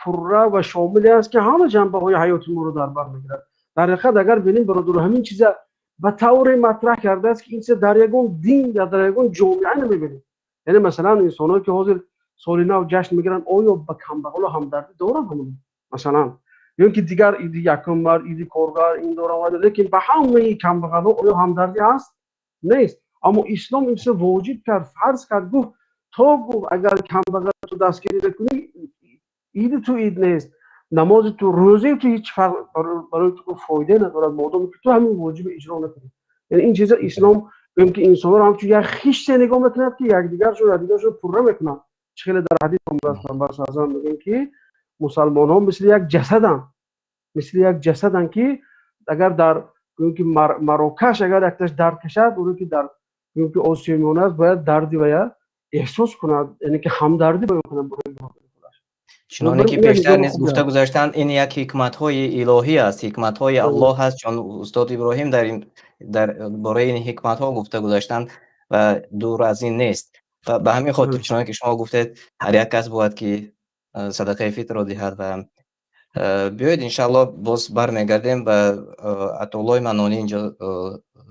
پرره و شامل است که همه جنبه‌های حیات ما رو در بر میگیرد. در حقیقت اگر ببینیم برادر همین چیزا به طور مطرح کرده است که این چیز در یگان دین یا در یگان جامعه نمیبینیم. یعنی مثلا انسانایی که حاضر سال نو جشن میگیرن آیا به کمبغل همدردی دارن همون؟ مثلا یا اینکه دیگر ایدی یکم بر ایدی کارگر این دارن، لیکن به همه کمبغل آیا همدردی هست؟ نیست. اما اسلام این چیز واجب کرد، فرض کرد، گفت اگر کمبغل تو دستگیری بکنی عید تو عید نیست، نماز تو روزه تو هیچ فرق برای تو فایده ندارد مادام که تو همین واجب اجرا نکنی. یعنی این چیزا اسلام میگه که انسان رو همچون یک خیشت نگاه میکنه که یکدیگرشو پره میکنن. چخیل در حدیث پیامبر صلی الله علیه و میگن که مسلمان ها مثل یک جسدن که اگر در که مراکش اگر یکتاش درد کشد، اونو که در که آسیمیانه است باید دردی باید احساس کند، یعنی که همدردی باید کنند برای چنانه که پیشتر نیز گفته گذاشتن این یک حکمت های الهی است، حکمت های الله هست، چون استاد ابراهیم در باره این حکمت ها گفته گذاشتن و دور از این نیست. و به همین خاطر چنانه که شما گفتید هر یک کس باید که صدقه فطر را دهد. و بیایید انشاءالله باز برمیگردیم و عطاالله منانی اینجا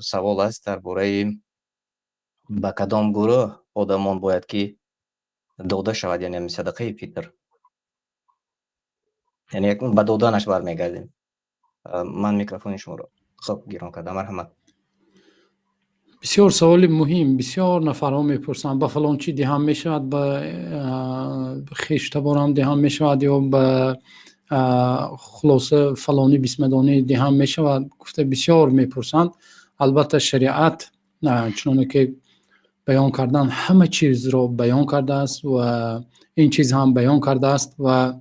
سوال است درباره به کدام گروه آدمان باید که داده شود، یعنی صدقه فطر، یعنی به دادنش برمیگردیم. من میکروفون شما رو خب گیران کردم. مرحمت. بسیار سوال مهم. بسیار نفرها میپرسن به فلان چی دهم میشود، به خیش تبارم دهم میشود، یا به خلاصه فلانی بسمدانی دهم میشود. گفته بسیار میپرسند. البته شریعت چون که بیان کردن همه چیز را بیان کرده است و این چیز هم بیان کرده است و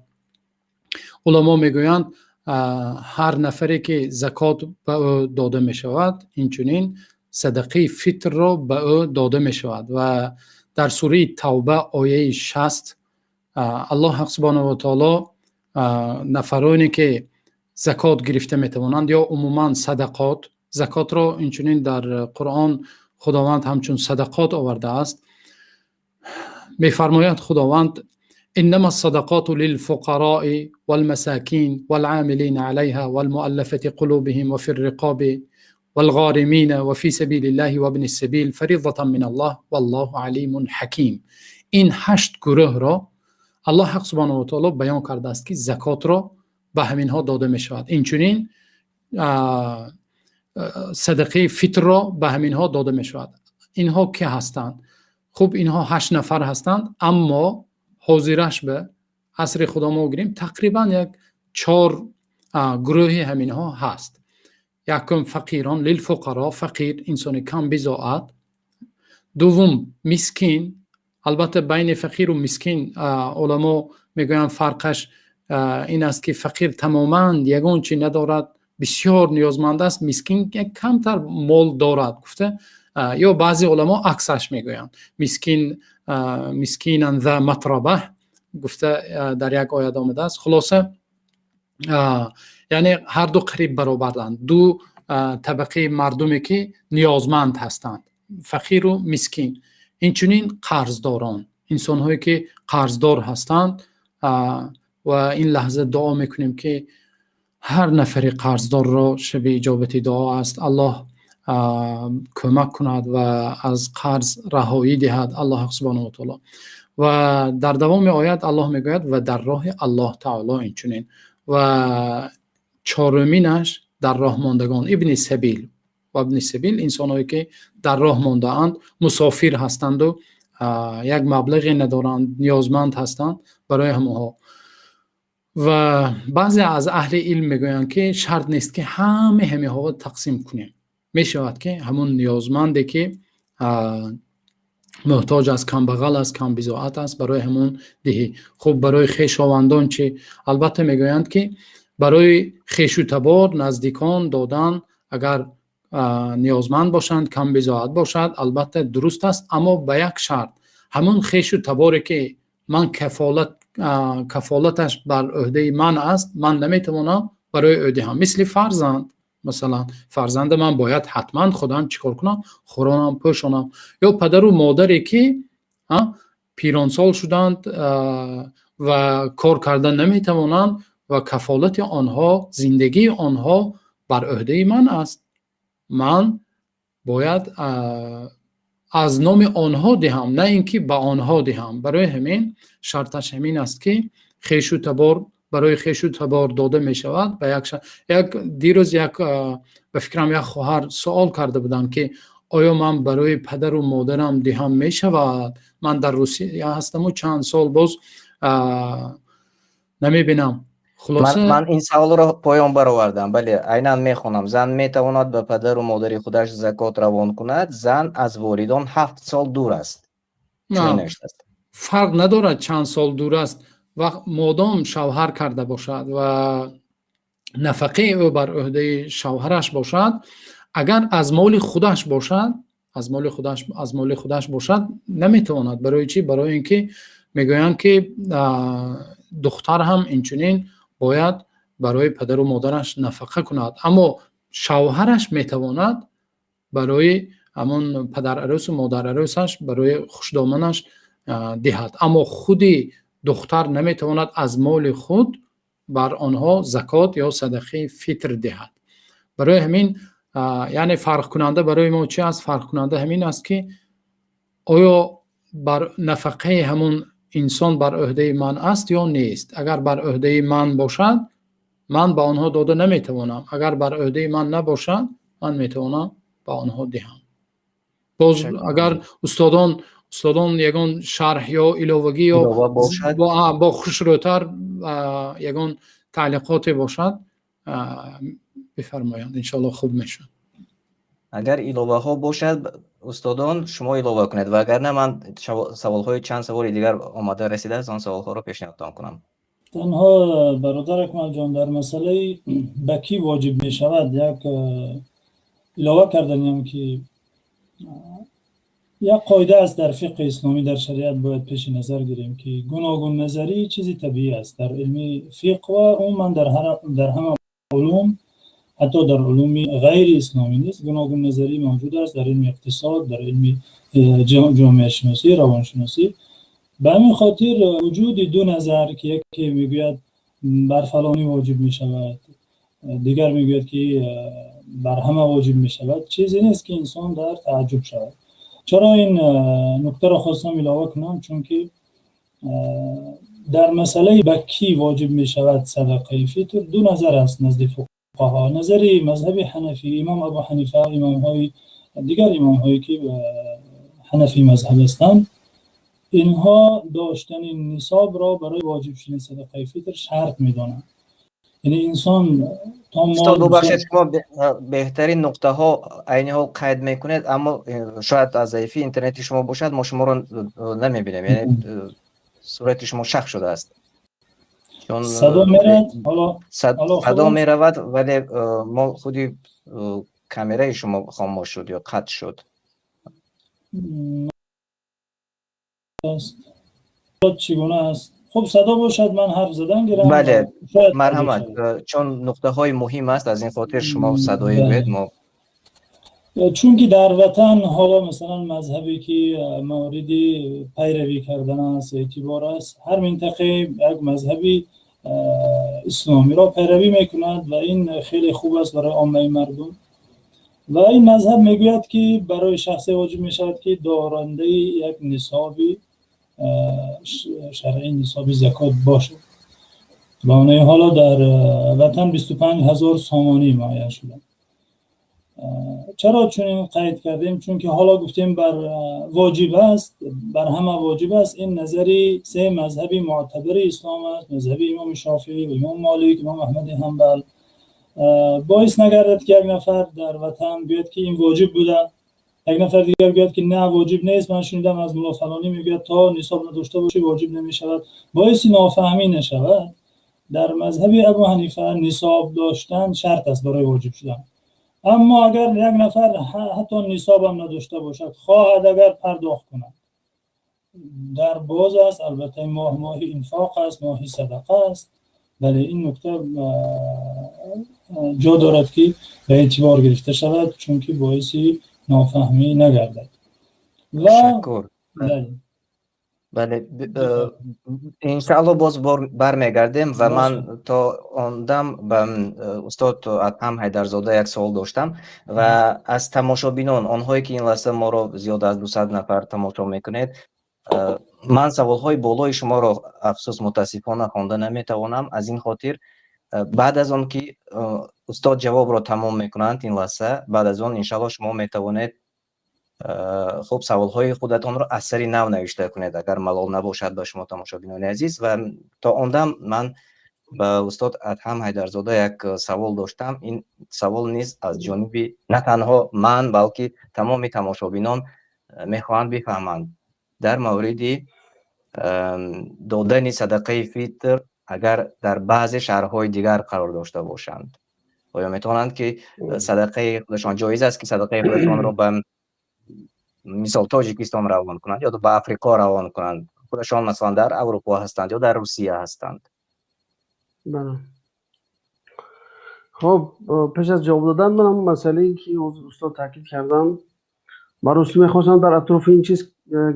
علما میگویند هر نفری که زکات به او داده می شود اینچنین صدقه فطر را به او داده می شود. و در سوره توبه آیه 60 الله حق سبحانه و تعالی نفرانی که زکات گرفته می توانند یا عموما صدقات، زکات را اینچنین در قرآن خداوند همچون صدقات آورده است. میفرماید خداوند انما الصدقات للفقراء والمساكين والعاملين عليها والمؤلفة قلوبهم وفي الرقاب والغارمين وفي سبيل الله وابن السبيل فريضة من الله والله عليم حكيم. این 8 گروه را الله حق سبحانه و تعالی بیان کرده است که زکات را به همین ها داده می شود. اینچنین صدقه فطر را به همین ها داده می شود. اینها که هستند؟ خب اینها 8 نفر هستند، اما حاضرش به عصر خدا ما بگیریم تقریبا یک 4 گروه همین ها هست. یکم فقیران، للفقراء، فقیر انسان کم بضاعت. دوم مسکین. البته بین فقیر و مسکین علما میگویند فرقش این است که فقیر تماما یگان چی ندارد، بسیار نیازمند است. مسکین یک کمتر مال دارد. گفته یا بعضی علما عکسش میگویند مسکینن ذا مطربه. گفته در یک آیه آمده است. خلاصه یعنی هر دو قریب برابرند، دو طبقه مردمی که نیازمند هستند، فقیر و مسکین. اینچنین قرضداران، انسان هایی که قرضدار هستند. و این لحظه دعا میکنیم که هر نفر قرضدار را شب اجابت دعا است. الله کمک کند و از قرض رهایی دهد الله سبحانه و تعالی. و در دوام آیات الله میگوید و در راه الله تعالی اینچنین. و چهارمینش در راه ماندگان، ابن سبیل. و ابن سبیل انسانایی که در راه مانده اند، مسافر هستند و یک مبلغی ندارند، نیازمند هستند، برای همونها. و بعضی از اهل علم میگویند که شرط نیست که همه ها تقسیم کنیم. می شود که همون نیازمنده که محتاج از کم بغل است، کم بضاعت است، برای همون دهی. خب برای خویشاوندان چی؟ البته میگویند که برای خویش و تبار نزدیکان دادن اگر نیازمند باشند، کم بضاعت باشد، البته درست است، اما به یک شرط. همون خویش و تباری که من کفالتش بر عهده من است، من نمیتوانم برای عهده هم. مثل فرزند، مثلا فرزند من باید حتما خودم چیکار کنم؟ خورانم، پوشانم. یا پدر و مادری که پیرانسال شدند و کار کردن نمیتوانند و کفالت آنها، زندگی آنها بر عهده من است. من باید از نام آنها دهم، نه اینکه به آنها دهم. برای همین شرطش همین است که خویش و تبار برای خویش و تبار داده می شود. به یک دیروز به فکرم یک خواهر سوال کرده بودن که آیا من برای پدر و مادرم دهم می شود؟ من در روسیه هستم و چند سال باز نمی بینم. خلاصه من این سوال را پایان برآوردم. بله عیناً میخونم. زن میتواند به پدر و مادر خودش زکات روان کند. زن از والدان 7 سال دور است. فرق ندارد چند سال دور است، و مادام شوهر کرده باشد و نفقه او بر عهده شوهرش باشد، اگر از مال خودش باشد، از مال خودش باشد نمیتواند. برای چی؟ برای اینکه میگویند که دختر هم اینچنین باید برای پدر و مادرش نفقه کند، اما شوهرش میتواند برای همون پدر عروس و مادر عروسش، برای خوشدامنش دهد، اما خودی دختر نمیتواند از مال خود بر آنها زکات یا صدقه فطر دهد. برای همین یعنی فرق کننده برای ما چی است؟ فرق کننده همین است که آیا بر نفقه همون انسان بر عهده من است یا نیست. اگر بر عهده من باشد، من به آنها داده نمیتوانم، اگر بر عهده من نباشند من میتوانم به آنها دهم. باز اگر استادان یگان شرح یا ایلاوگی یا ایلاوه باشد با خوشروتر یگان تعلیقات باشد بفرمایند، انشالله خوب میشه. اگر ایلاوه ها باشد استادان شما ایلاوه کنید و اگر نه من سوال های چند سوال دیگر آماده رسیده است، آن سوال ها را پیشنهاد کنم. تنها برادر اکمل جان در مسئله به کی واجب می شود یک ایلاوه کردنیم که یک قاعده است در فقه اسلامی در شریعت باید پیش نظر گیریم که گوناگون نظری چیزی طبیعی است در علم فقه و عموما در همه علوم، حتی در علوم غیر اسلامی نیست گوناگون نظری موجود است، در علم اقتصاد، در علم جامعه شناسی، روانشناسی. به همین خاطر وجود دو نظر که یکی میگوید بر فلانی واجب می شود، دیگر میگوید که بر همه واجب می شود، چیزی نیست که انسان در تعجب شود. چرا این نکته را خواستم علاوه کنم؟ چون که در مسئله به کی واجب می شود صدقه فطر دو نظر است نزد فقها. نظری مذهب حنفی، امام ابو حنیفه، دیگر امام هایی که حنفی مذهب هستند، اینها داشتن نصاب را برای واجب شدن صدقه فطر شرط می‌دانند. یعنی انسان تا استاد ببخشید شما بهترین نقطه ها عین ها قید میکنید، اما شاید از ضعیفی اینترنتی شما باشد ما شما رو نمیبینیم، یعنی صورت شما شخ شده است. چون صدا میرد، صدا میرود ولی ما خودی کامرای شما خاموش شد یا قطع شد. چگونه است؟ خب صدا باشد من حرف زدن گیرم. بله مرحمت، چون نقطه های مهم است از این خاطر شما صدای گوید ما. چون که در وطن حالا مثلا مذهبی که موردی پیروی کردن است اعتبار است، هر منطقه یک مذهبی اسلامی را پیروی میکند و این خیلی خوب است برای عامه مردم. و این مذهب میگوید که برای شخص واجب میشود که دارنده یک نصابی شرعی، نصاب زکات باشد. و اونه حالا در وطن 25,000 سامانی معین شده. چرا چون قید کردیم؟ چون که حالا گفتیم بر واجب است، بر همه واجب است. این نظری سه مذهبی معتبر اسلام است، مذهب امام شافعی و امام مالک، امام احمد حنبل. باعث نگردد که یک نفر در وطن بیاد که این واجب بوده، یک نفر دیگر بیاد که نه واجب نیست. من شنیدم از مولا فلانی میگه تا نصاب نداشته باشی واجب نمیشود. باعث نافهمی نشود. در مذهب ابو حنیفه نصاب داشتن شرط است برای واجب شدن. اما اگر یک نفر حتی نصاب هم نداشته باشد، خواهد اگر پرداخت کند، در باز است. البته ماه انفاق است، ماه صدقه است. ولی این نکته جا دارد که به اعتبار گرفته شود، چون که باعث نافهمی نگردد. و تشکر. بله انشاءالله باز برمیگردیم و من تا آندم به استاد ادهم حیدرزاده یک سوال داشتم و از تماشابینان، آنهایی که این لحظه ما را زیاد از 200 نفر تماشا میکنید، من سوالهای بالای شما را افسوس متاسفانه خوانده نمیتوانم. از این خاطر بعد از آن که استاد جواب را تمام میکنند این لحظه، بعد از آن انشاءالله شما میتوانید خب سوالهای خودتان را از سری نو نوشته کنید اگر ملال نباشد به شما تماشابینان عزیز. و تا آندم من به استاد ادهم حیدرزاده یک سوال داشتم. این سوال نیست از جانبی نه تنها من بلکه تمام تماشابینان میخواهند بفهمند در مورد دادن صدقه فطر اگر در بعض شهرهای دیگر قرار داشته باشند، آیا میتونند که صدقه خودشان جایز است که صدقه خودشان را به مثال تاجیکستان روان کنند یا به افریقا روان کنند؟ خودشان مثلا در اروپا هستند یا در روسیه هستند. بله. خب پیش از جواب دادن من مسئله که استاد تاکید کردن برای میخواستم در اطراف این چیز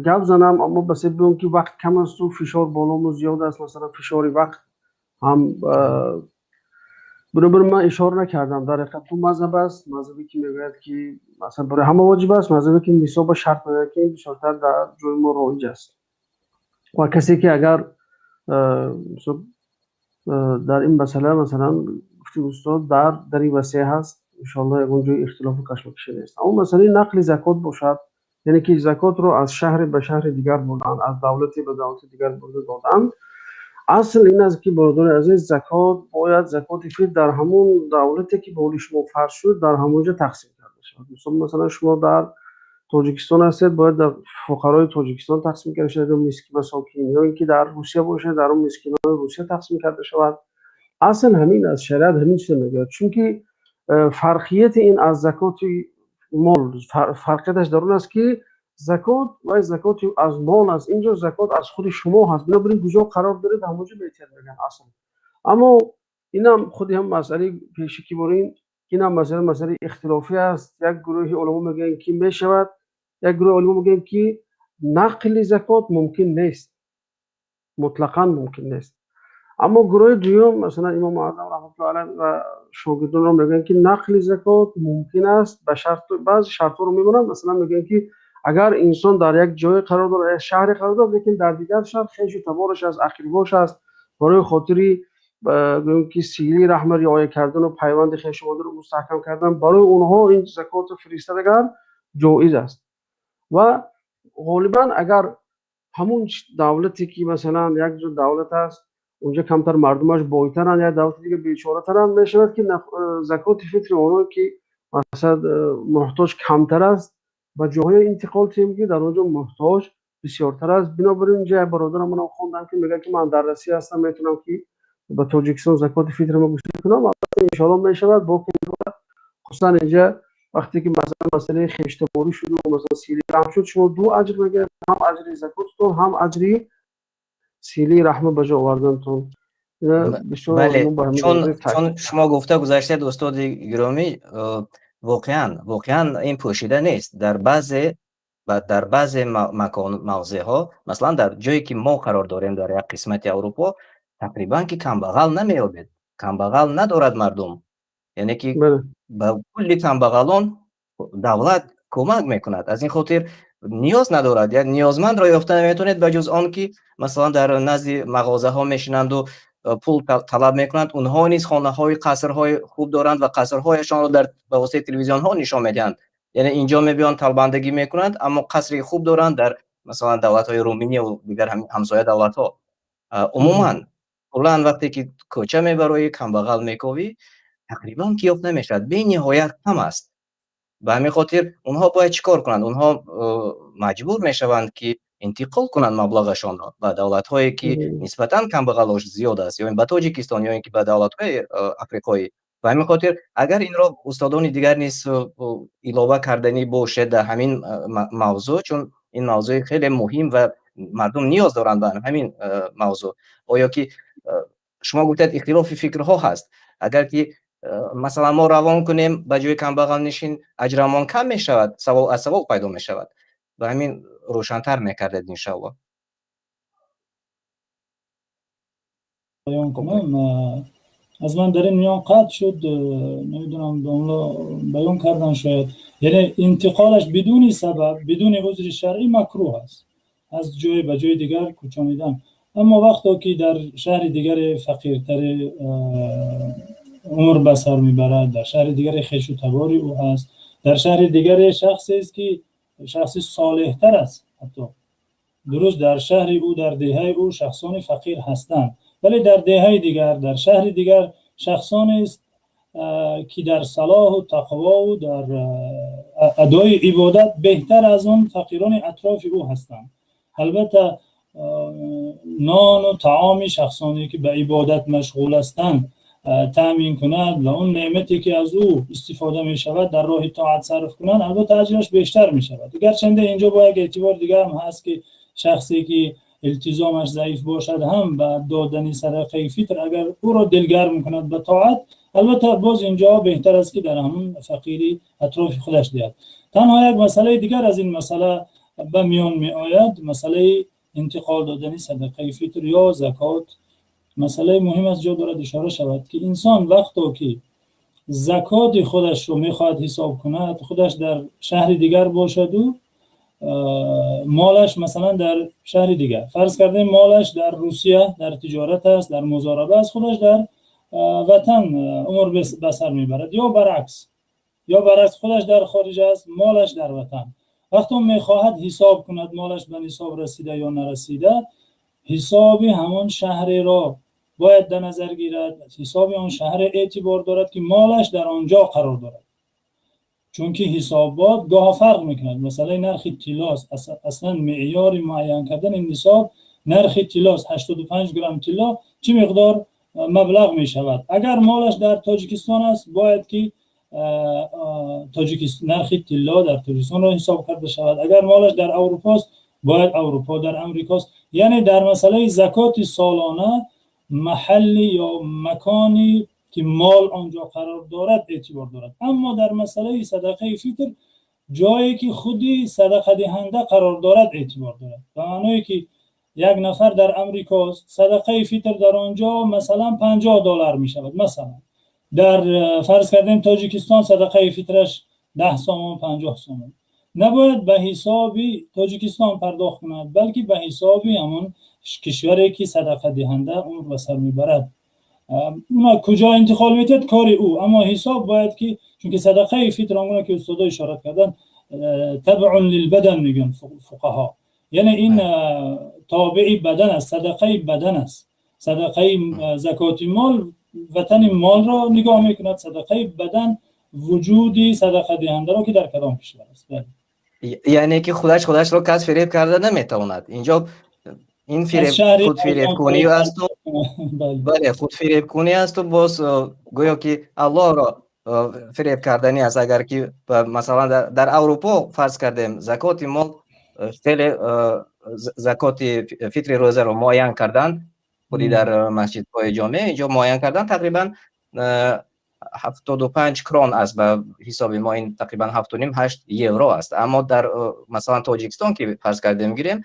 گپ زنم، اما به سبب اون که وقت کم است و فشار بالامون زیاد است، مثلا فشار وقت هم برای من اشاره نکردم. در حقیقت تو مذهب است، مذهبی که میگوید که مثلا برای همه واجب است، مذهبی که نصاب شرط میگه که بیشتر در جای ما رایج است. و کسی که اگر در این مسئله مثلا گفتی استاد در این وسیع هست انشاءالله اونجای اختلاف و کشمکش نیست. اما مسئله نقل زکات باشد، یعنی که زکات رو از شهر به شهر دیگر بردن، از دولتی به دولت دیگر برده دادن. اصل این است که برادر عزیز زکات باید زکات فطر در همون دولتی که به قول شما فرض شد در همونجا تقسیم کرده شود. مثلا شما در تاجیکستان هستید باید در فقرای تاجیکستان تقسیم کرده شود، یا مسکین مساکین، یا اینکه در روسیه باشه در اون مسکینان روسیه تقسیم کرده شود. اصل همین از شریعت همین چیز میگه، چون که فرقیت این از زکات مال فرقیتش در اون است که زکات و زکات از مال است، اینجا زکات از خود شما هست، بنابراین کجا قرار دارید همونجا بهتر بگن اصلا. اما اینم خودی هم مسئله پیشی که برین، اینم مسئله اختلافی است. یک گروه علما میگن که میشود، یک گروه علما میگن که نقل زکات ممکن نیست، مطلقاً ممکن نیست. اما گروه دوم مثلا امام اعظم رحمت الله علیه و شاگردان رو میگن که نقل زکات ممکن است به شرط، بعضی شرطا رو میگن، مثلا میگن که اگر انسان در یک جای قرار داره، شهر قرار داره، لیکن در دیگر شهر خویش و تبارش از اقرباش است، برای خاطری بگیم که سیلی رحم رعایت کردن و پیوند خویش رو مستحکم کردن، برای اونها این زکات فرستادن اگر جایز است. و غالبا اگر همون دولتی که مثلا یک جو دولت است اونجا کمتر مردمش بایترن، یا دولت دیگه بیچاره ترن، میشود که زکات فطر اونها که مثلا محتاج کمتر است و جاهای انتقال تیم که در اونجا محتاج بسیارتر است. بنابراین اینجا برادرم منم خوندم که میگه که من در روسیه هستم میتونم که به تاجیکستان زکات فطر ما گذاری کنم، ان شاء الله میشود. با خصوصا اینجا وقتی که مثلا مسئله خشتباری شد و مثلا سیلی رحم شد، شما دو اجر میگیرید، هم اجر زکاتتون هم اجر سیلی رحم به جا آوردنتون. بله، چون شما گفته گذاشتید استاد گرامی، واقعا این پوشیده نیست. در بعض مکان موضع ها، مثلا در جایی که ما قرار داریم در یک قسمت اروپا، تقریبا که کمبغل نمیابید، کمبغل ندارد مردم، یعنی که به کلی کمبغلان دولت کمک میکند. از این خاطر نیاز ندارد، یا نیازمند را یافته نمیتونید به جز آن که مثلا در نزد مغازه ها میشینند و پول طلب میکنند. اونها نیز خانه های قصرهای خوب دارند و قصرهایشان را در به واسطه تلویزیون ها نشان میدهند، یعنی اینجا میبیان طلبندگی میکنند اما قصری خوب دارند در مثلا دولت های رومانی و دیگر همسایه دولت ها. عموما کلا وقتی که کوچه میبروی کمبغل میکوی تقریبا کیافت نمیشد، به نهایت کم است. به همین خاطر اونها باید چیکار کنند؟ اونها مجبور میشوند که انتقال کنند مبلغشان را به دولت هایی که نسبتا کمبغلاش زیاد است، یا به تاجیکستان یا اینکه به دولت های افریقایی. به همین خاطر اگر این را استادان دیگر نیز علاوه کردنی باشه در همین موضوع، چون این موضوع خیلی مهم و مردم نیاز دارند به همین موضوع. آیا که شما گفتید اختلاف فکرها هست، اگر که مثلا ما روان کنیم به جای کمبغل نشین اجرمان کم می شود، سوال پیدا می شود. و همین روشن‌تر می‌کردید ان شاء الله. بیان کنم از من در این میان قطع شد، نمیدونم دوملا بیان کردن شاید، یعنی انتقالش بدون سبب بدون عذر شرعی مکروه است، از جای به جای دیگر کوچانیدن. اما وقتی که در شهر دیگر فقیرتر عمر به سر میبرد، در شهر دیگر خویش و تباری او هست، در شهر دیگر شخصی است که شخصی صالحتر است، حتی درست در شهر او در دهه او شخصان فقیر هستند، ولی در دهه دیگر در شهر دیگر شخصانی است که در صلاح و تقوا و در ادای عبادت بهتر از اون فقیران اطراف او هستند. البته نان و طعام شخصانی که به عبادت مشغول هستند تامین کنند و اون نعمتی که از او استفاده می شود در راه طاعت صرف کنند، البته اجرش بیشتر می شود. گرچه اینجا با یک اعتبار دیگر هم هست که شخصی که التزامش ضعیف باشد هم به دادن صدقه فطر اگر او را دلگرم کند به طاعت، البته باز اینجا بهتر است که در همون فقیری اطراف خودش دهد. تنها یک مسئله دیگر از این مسئله به میان می آید، مسئله انتقال دادن صدقه فطر یا زکات. مسئله مهم از جا دارد اشاره شود که انسان وقتی که زکات خودش رو میخواهد حساب کند، خودش در شهر دیگر باشد و مالش مثلا در شهر دیگر، فرض کردیم مالش در روسیه در تجارت است، در مزاربه است، خودش در وطن عمر بسر میبرد، یا برعکس خودش در خارج است، مالش در وطن. وقتی میخواهد حساب کند مالش به نصاب رسیده یا نرسیده، حساب همون شهر را باید در نظر گیرد، حساب اون شهر اعتبار دارد که مالش در آنجا قرار دارد، چون که حسابات گاه فرق میکند. مثلا نرخ طلاست، اصلا معیار معین کردن این نصاب نرخ طلاست، 85 گرم طلا چه مقدار مبلغ میشود. اگر مالش در تاجیکستان است باید که نرخ طلا در تاجیکستان را حساب کرده شود. اگر مالش در اروپا است باید اروپا، در امریکا است. یعنی در مسئله زکات سالانه محلی یا مکانی که مال آنجا قرار دارد اعتبار دارد. اما در مسئله صدقه فطر جایی که خودی صدقه دهنده قرار دارد اعتبار دارد. به معنی که یک نفر در امریکا است، صدقه فطر در آنجا مثلا $50 می شود، مثلا در فرض کردیم تاجیکستان صدقه فطرش 10 سوم 50 سوم، نباید به حساب تاجیکستان پرداخت کند، بلکه به حساب همون کشوری که صدقه دهنده اون به سر میبرد. اونا کجا انتقال میتد کار او، اما حساب باید که، چون که صدقه فطر اونگونه که استادا اشاره کردن تبع للبدن میگن فقها، یعنی این تابع بدن است، صدقه بدن است. صدقه زکات مال وطن مال را نگاه میکند، صدقه بدن وجودی صدقه دهنده را که در کدام کشور است. یعنی که خودش رو کس فریب کرده نمیتواند. اینجا این خود فریب کنی است و بله خود فریب کنی است و باز گویا که الله را فریب کردنی است. اگر که مثلا در اروپا فرض کردیم زکات مال خیلی زکات فطر روزه رو معین کردن، خودی در مسجد های جامعه اینجا معین کردن، تقریبا 75 کرون است، به حساب ما این تقریبا 7.5-8 یورو است. اما در مثلا تاجیکستان که فرض کردیم گیریم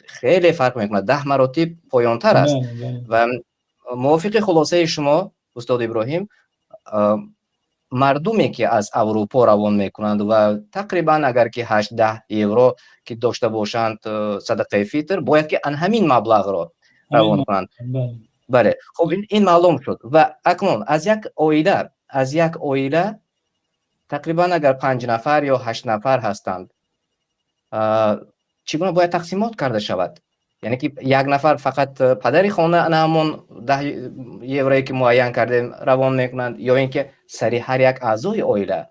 خیلی فرق میکنه، 10 مراتب پایانتر است. و موافق خلاصه شما استاد ابراهیم، مردمی که از اروپا روان میکنند و تقریبا اگر که 8-10 یورو که داشته باشند صدقه فطر، باید که همین مبلغ را روان کنند. بله خب این معلوم شد. و اکنون از یک عائله تقریبا اگر 5 نفر یا 8 نفر هستند، چگونه باید تقسیمات کرده شود؟ یعنی که یک نفر فقط پدر خانه همون 10 یورویی که معین کردیم روان میکنند، یا اینکه سری هر یک اعضای عائله؟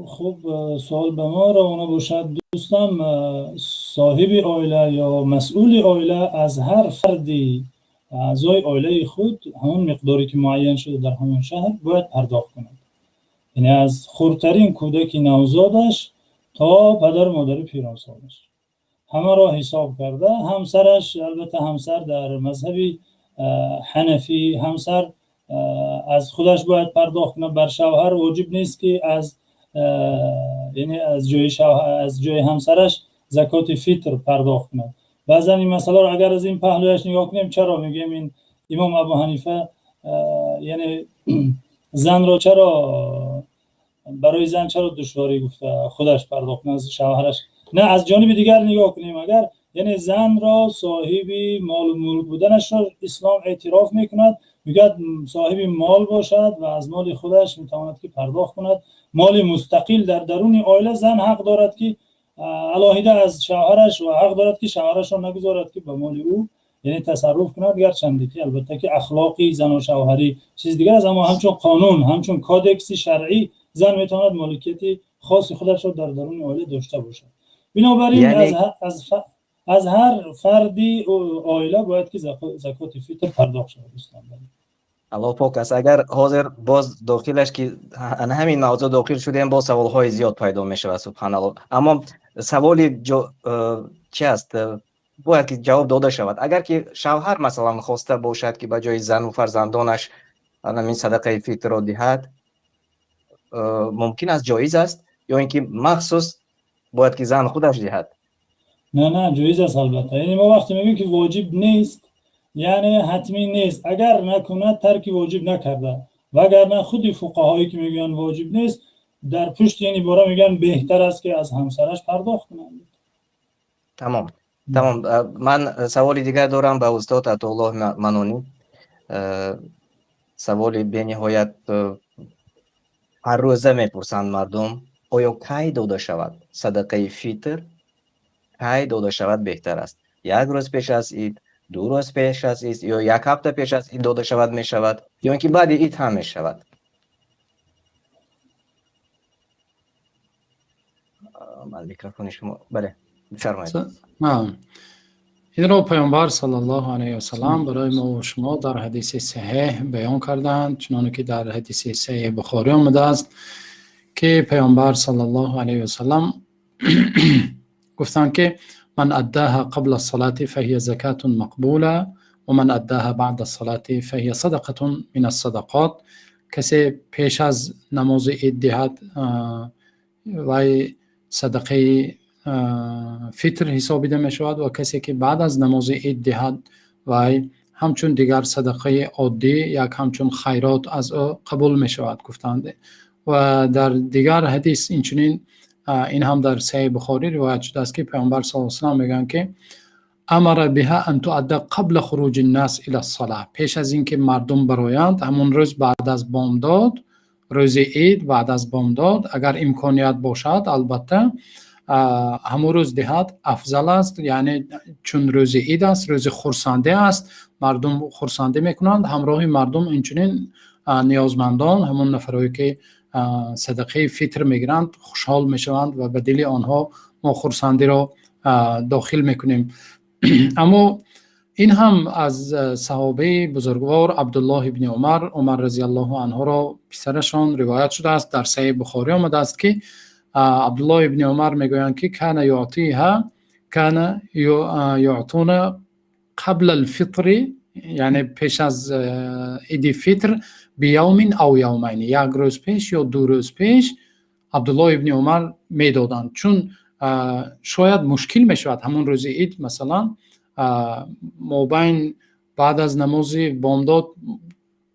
خب سوال به ما روانه باشد دوستم، صاحب عائله یا مسئول عائله از هر فردی اعضای عائله خود همون مقداری که معین شده در همون شهر باید پرداخت کند. یعنی از خردترین کودک نوزادش تا پدر مادر پیرانسالش همه را حساب کرده. همسرش، البته همسر در مذهب حنفی همسر از خودش باید پرداخت کنه، بر شوهر واجب نیست که یعنی از جای همسرش زکات فطر پرداخت کنه. بعضا این مسئله رو اگر از این پهلویش نگاه کنیم، چرا میگیم این امام ابو حنیفه یعنی زن را چرا برای زن چرا دشواری گفته خودش پرداخت کنه از شوهرش؟ نه از جانب دیگر نگاه کنیم، اگر یعنی زن را صاحب مال و ملک بودنش را اسلام اعتراف میکند، میگه صاحب مال باشد و از مال خودش میتواند که پرداخت کند. مال مستقل در درون عائله زن حق دارد که علاوه از شوهرش و حق دارد که شوهرش را نگذارد که به مال او یعنی تصرف کند، گرچند که البته که اخلاقی زن و شوهری چیز دیگر است، اما همچون قانون همچون کادکس شرعی زن میتواند مالکیت خاص خودش را در درون عائله داشته باشد. بنابراین یعنی از هر فردی عائله باید که زکات فطر پرداخت شود. الله پاک است. اگر حاضر باز داخلش که همین موضوع داخل شدیم با سوال‌های زیاد پیدا میشه سبحان الله. اما سوالی چی است باید که جواب داده شود. اگر که شوهر مثلا خواسته باشد که به جای زن و فرزندانش همین صدقه فطر را دهد، ممکن است جایز است، یا اینکه مخصوص باید که زن خودش دهد؟ نه جایز است البته. یعنی ما وقتی میگیم که واجب نیست یعنی حتمی نیست، اگر نکند ترک واجب نکرده، و اگر نه خودی فقهایی که میگن واجب نیست در پشت این عباره میگن بهتر است که از همسرش پرداخت کنند. تمام. من سوالی دیگر دارم به استاد عطاالله منانی. سوالی به نهایت هر روزه میپرسند مردم، آیا کی داده شود صدقه فطر؟ کی داده شود بهتر است؟ یک روز پیش از عید، 2 روز پیش از عید، یا 1 هفته پیش از عید داده شود می شود، یا اینکه بعد عید هم می شود؟ میکروفون شما. بله بفرمایید. این را پیامبر صلی الله علیه و سلم برای ما و شما در حدیث صحیح بیان کردند، چنانه که در حدیث صحیح بخاری آمده است که پیامبر صلی الله علیه و سلم گفتند که من اداها قبل الصلاة فهي زکات مقبوله و من اداها بعد الصلاة فهي صدقه من الصدقات. کسی پیش از نماز عید دهد و صدقه فطر حسابیده می شود، و کسی که بعد از نماز عید دهد و همچون دیگر صدقه عادی یک همچون خیرات از او قبول می شود گفتند. و در دیگر حدیث این هم در صحیح بخاری روایت شده است که پیامبر صلی الله علیه و سلم میگن که امر بها ان تؤدى قبل خروج الناس الى الصلاه، پیش از اینکه مردم برآیند همون روز بعد از بامداد، روز عید بعد از بامداد، اگر امکانیت باشد البته همون روز دهد افضل است. یعنی چون روز عید است، روز خرسنده است، مردم خرسنده میکنند، همراه مردم اینچنین نیازمندان، همون نفرایی که صدقه فطر میگیرند خوشحال میشوند و به دل آنها ما خرسندی را داخل میکنیم. اما این هم از صحابه بزرگوار عبدالله ابن عمر رضی الله عنه را پسرشان روایت شده است، در صحیح بخاری آمده است که عبدالله ابن عمر میگویند که کان یعطون قبل الفطر، یعنی پیش از عید فطر، بیوم او یومین، 1 روز پیش یا 2 روز پیش عبدالله ابن عمر میدادند، چون شاید مشکل میشود همون روز عید مثلا مابین بعد از نماز بامداد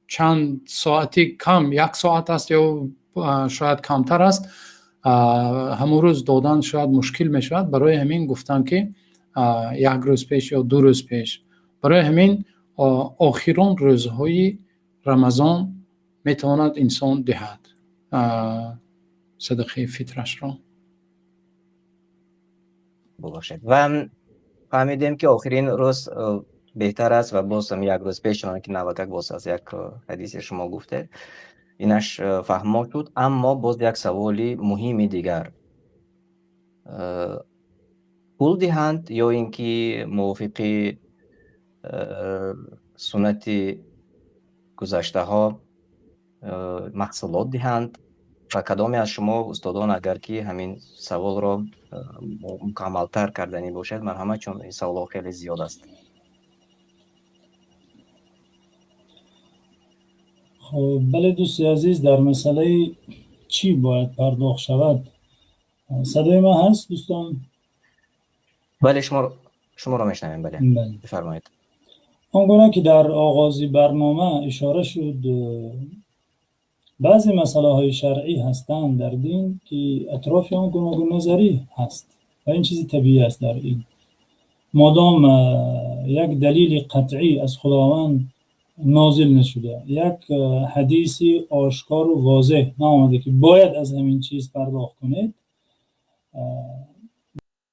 چند ساعتی کم، 1 ساعت است یا شاید کمتر است، همون روز دادن شاید مشکل میشود. برای همین گفتن که 1 روز پیش یا 2 روز پیش. برای همین آخرین روزهای رمضان میتواند انسان دهد صدقه فطرش را. ببخشید. و فهمیدیم که آخرین روز بهتر است و باز هم 1 روز پیش، چون که نوکک باز از یک حدیث شما گفته اینش فهم شد. اما باز یک سوالی مهمی دیگر، پول دهند یا اینکه موافق سنت گذشته ها محصولات دهند؟ و کدامی از شما استادان اگر که همین سوال را مکملتر کردنی باشد مرحمت، چون این سوال خیلی زیاد است. خب بله دوستی عزیز، در مسئله چی باید پرداخت شود صدای ما هست دوستان؟ بله شما را میشنویم. بله بفرمایید. آنگونه که در آغاز برنامه اشاره شد، بعضی مسئله های شرعی هستند در دین که اطراف آن گوناگون نظری هست و این چیزی طبیعی است در این. مادام یک دلیل قطعی از خداوند نازل نشده، یک حدیثی آشکار و واضح نآمده که باید از همین چیز پرداخت کنید،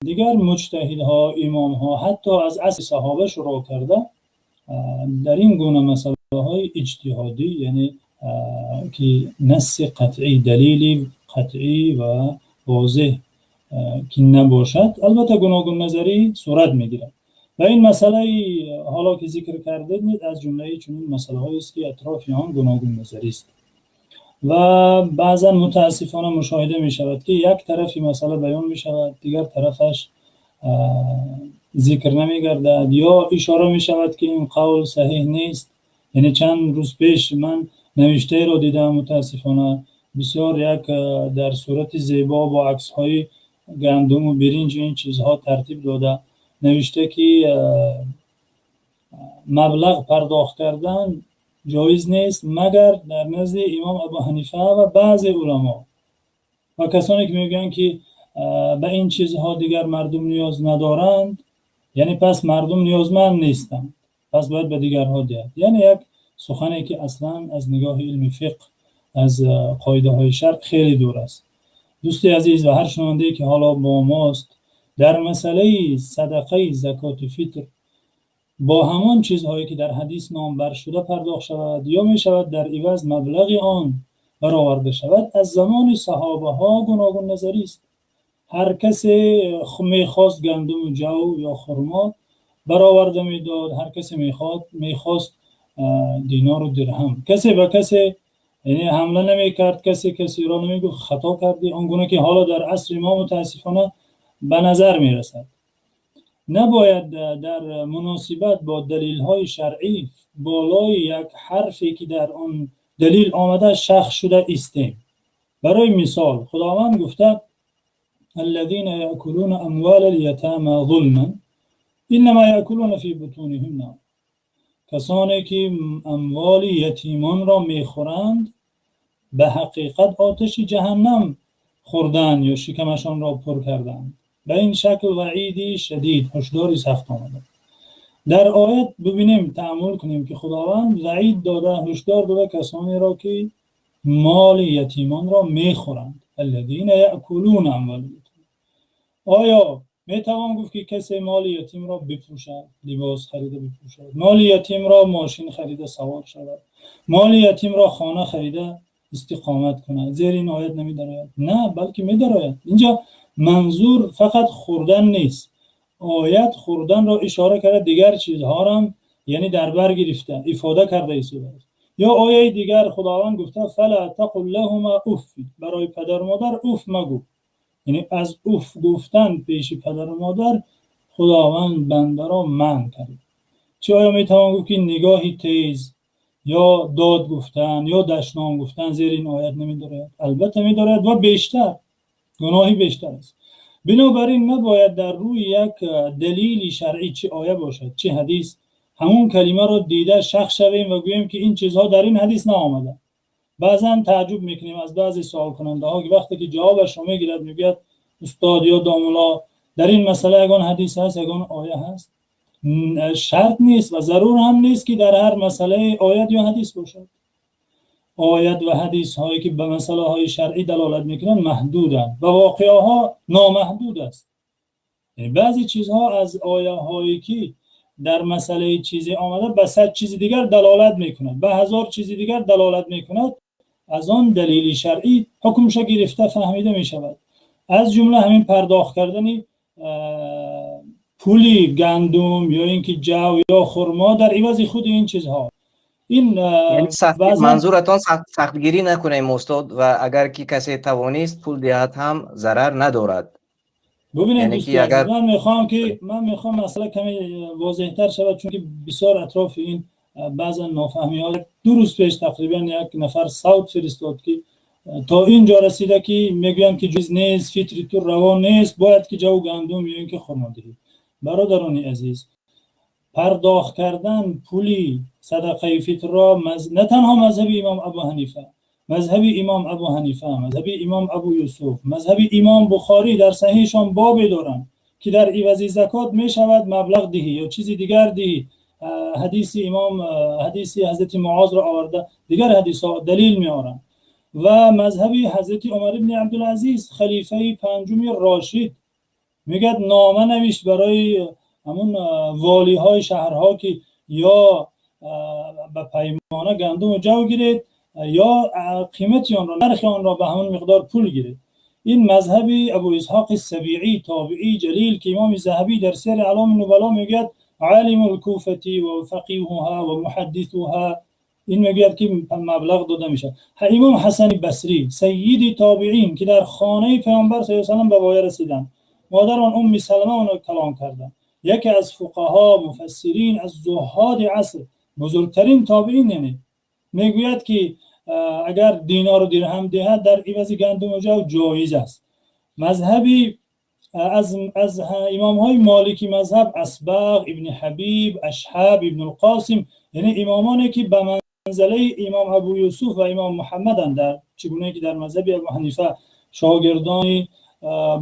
دیگر مجتهدها، امامها حتی از عصر صحابه شروع کرده در این گونه مسئله های اجتهادی، یعنی که نص قطعی، دلیلی قطعی و واضح که نباشد، البته گوناگون نظری صورت میگیرد. و این مسئله حالا که ذکر کردید از جمله چنین مسئله هایی است که اطراف آن گوناگون نظری است و بعضا متاسفانه مشاهده می شود که یک طرفی مسئله بیان می شود، دیگر طرفش ذکر نمی گردد یا اشاره می شود که این قول صحیح نیست. یعنی چند روز پیش من نوشته را دیدم، متاسفانه بسیار یک در صورت زیبا با عکس های گندم و برنج این چیزها ترتیب داده، نوشته که مبلغ پرداخت کردن جایز نیست مگر در نزد امام ابو حنیفه و بعضی علما. و کسانی که میگن که به این چیزها دیگر مردم نیاز ندارند، یعنی پس مردم نیازمند نیستند، پس باید به دیگرها دهد. یعنی یک سخنی که اصلا از نگاه علم فقه، از قاعده های شرع خیلی دور است. دوستی عزیز و هر شنونده که حالا با ماست، در مسئله صدقه زکات فطر با همان چیزهایی که در حدیث نامبر شده پرداخت شود یا می شود در عوض مبلغ آن برآورده شود، از زمان صحابه ها گوناگون نظری است. هر کسی میخواست گندم و جو یا خرما برآورده میداد، هر کسی میخواست دینار و درهم. کسی به کسی یعنی حمله نمیکرد، کسی را نمیگفت خطا کردی، آنگونه که حالا در عصر ما متاسفانه به نظر میرسد. نباید در مناسبت با دلیل های شرعی بالای یک حرفی که در آن دلیل آمده شخص شده ایستیم. برای مثال خداوند گفته الذين يأكلون اموال اليتامى ظلما انما يأكلون في بطونهم نارا. کسانی که اموال یتیمان را میخورند به حقیقت آتش جهنم خوردن یا شکمشان را پر کردند. به این شکل وعیدی شدید، هشداری سخت آمده. در آیت ببینیم، تأمل کنیم که خداوند وعید داده، هشدار داده کسانی را که مال یتیمان را میخورند. الذین یأکلون اموال اليتامى. آیا میتوان گفت که کسی مال یتیم را بفروشد، لباس خریده بفروشد، مال یتیم را ماشین خریده سوار شود، مال یتیم را خانه خریده استقامت کند؟ زیر این آیت نمی‌دراید؟ نه، بلکه می‌دراید. اینجا منظور فقط خوردن نیست. آیت خوردن را اشاره کرده، دیگر چیزها را یعنی در بر گرفته، افاده کرده است. یا آیه دیگر خداوند گفته فلا تقل لهما اف، برای پدر و مادر اف مگو. یعنی از اف گفتن پیش پدر و مادر خداوند بنده را منع کرد. چه آیا میتوان گفت که نگاهی تیز یا داد گفتن یا دشنام گفتن زیر این آیت نمی‌دارد؟ البته می‌دارد و بیشتر، گناهی بیشتر است. بنابراین نباید در روی یک دلیل شرعی، چه آیه باشد چه حدیث، همون کلمه رو دیده شخص شویم و گوییم که این چیزها در این حدیث نآمده. بعضا تعجب میکنیم از بعضی سوال کننده ها که وقتی که جوابش رو میگیرد میگوید استاد یا داملا در این مسئله یگان حدیث هست یگان آیه هست. شرط نیست و ضرور هم نیست که در هر مسئله آیت یا حدیث باشد. آیت و حدیث هایی که به مسئله های شرعی دلالت میکنند محدودند و واقعه ها نامحدود است. یعنی بعضی چیزها از آیه هایی که در مسئله چیزی آمده به 100 چیز دیگر دلالت میکند، به 1000 چیز دیگر دلالت میکند، از آن دلیل شرعی حکمش گرفته فهمیده میشود. از جمله همین پرداخت کردن پولی گندم یا اینکه جو یا خرما در عوض خود این چیزها. این یعنی منظورتان سختگیری نکنیم استاد، و اگر کی کسی توانست پول دهد هم ضرر ندارد. ببینید یعنی دوستان، اگر من میخوام مثلا کمی واضح‌تر شود، چون که بسیار اطراف این بعضا نافهمی ها. 2 روز پیش تقریبا یک نفر صوت فرستاد که تا اینجا رسیده که میگن که جز نیست، فطری تو روان نیست، باید که جو گندم یا اینکه خرما دهید. برادران عزیز، پرداخت کردن پولی صدقه فطر را نه تنها مذهب امام ابو حنیفه، مذهب امام ابو حنیفه، مذهب امام ابو یوسف، مذهب امام بخاری در صحیحشان بابی دارند که در عوض زکات می شود مبلغ دهی یا چیزی دیگر دهی. حدیث حضرت معاذ را آورده، دیگر حدیث ها دلیل می آورند. و مذهب حضرت عمر بن عبدالعزیز خلیفه پنجم راشد میگه نامه نوشت برای همون والی های شهرها که یا به پیمانه گندم و جو گیرید یا قیمت آن را، نرخ آن را به همون مقدار پول گیرید. این مذهب ابو اسحاق السبیعی تابعی جلیل که امام ذهبی در سیر اعلام النبلا میگه عالم الکوفه و فقیهها و محدثها، این میگه که مبلغ داده میشه. امام حسن بصری سید تابعین که در خانه پیامبر صلی الله علیه و آله به وای رسیدن، مادر آن ام سلمه اون کلام کردن. یکی از فقها مفسرین از زهاد عصر، بزرگترین تابعین، یعنی میگوید که اگر دینار و درهم دهد در عوض گندم و جو جایز است. مذهبی از امام های مالکی مذهب اسباغ ابن حبیب، اشهاب ابن القاسم، یعنی امامانی که به منزله امام ابو یوسف و امام محمد در چگونه که در مذهب ابو حنیفه شاگردان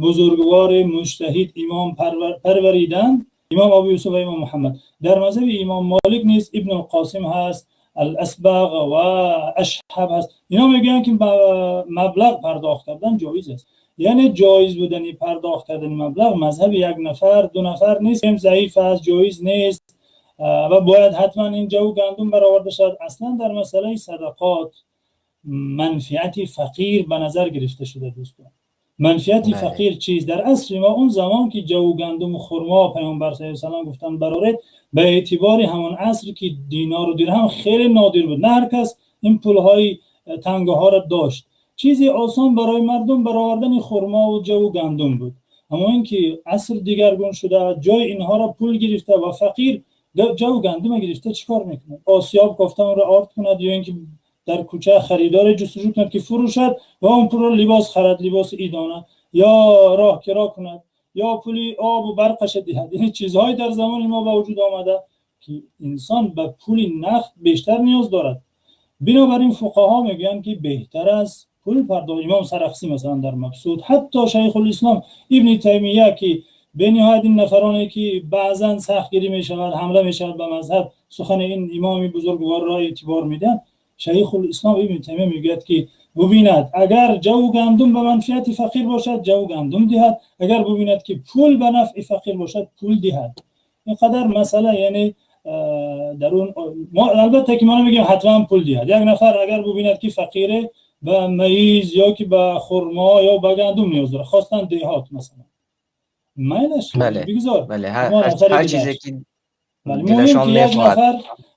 بزرگوار مجتهد امام پروریدن، امام ابو یوسف و امام محمد. در مذهب امام مالک نیز ابن القاسم هست، الاسبغ و اشهب هست. اینا میگن که مبلغ پرداخت کردن جایز است. یعنی جایز بودنی پرداخت کردن مبلغ مذهب یک نفر دو نفر نیست، هم ضعیف است، جایز نیست و باید حتما این جو گندم برآورده شد. اصلا در مسئله صدقات منفعت فقیر به نظر گرفته شده دوستان. منفعت فقیر چیز در عصر ما اون زمان که جو گندم و خرما پیامبر صلی الله علیه و سلم گفتن برآورید، به اعتبار همون عصر که دینار و درهم خیلی نادر بود، نه هر کس این پولهای تنگه ها را داشت، چیزی آسان برای مردم برآوردن خرما و جو گندم بود. اما اینکه عصر دیگرگون شده، جای اینها را پول گرفته و فقیر جو گندم گرفته، چیکار میکنه؟ آسیاب گفتن اون را آرد کند یا اینکه در کوچه خریدار جستجو کند که فروشد و اون پول را لباس خرد، لباس ایدانه، یا راه کرا کند، یا پولی آب و برقش دهد. یعنی چیزهای در زمان ما با وجود آمده که انسان به پول نقد بیشتر نیاز دارد. بنابراین فقها میگن که بهتر است پول پرداخت. امام سرخسی مثلا در مبسوط، حتی شیخ الاسلام ابن تیمیه که به نهایت این نفرانی که بعضا سختگیری میشود، حمله میشود به مذهب، سخن این امام بزرگوار را اعتبار میدن. شیخ الاسلام ابن تیمیه میگوید که ببیند اگر جو گندم به منفعت فقیر باشد جو گندم دهد، اگر ببیند که پول به نفع فقیر باشد پول دهد. اینقدر مسئله یعنی در اون البته که ما نمیگیم حتما پول دهد. یک نفر اگر ببیند که فقیره به میز یا که به خرما یا به گندم نیاز داره، خواستن دهات مثلا مینش بگذار. بله هر چیزی که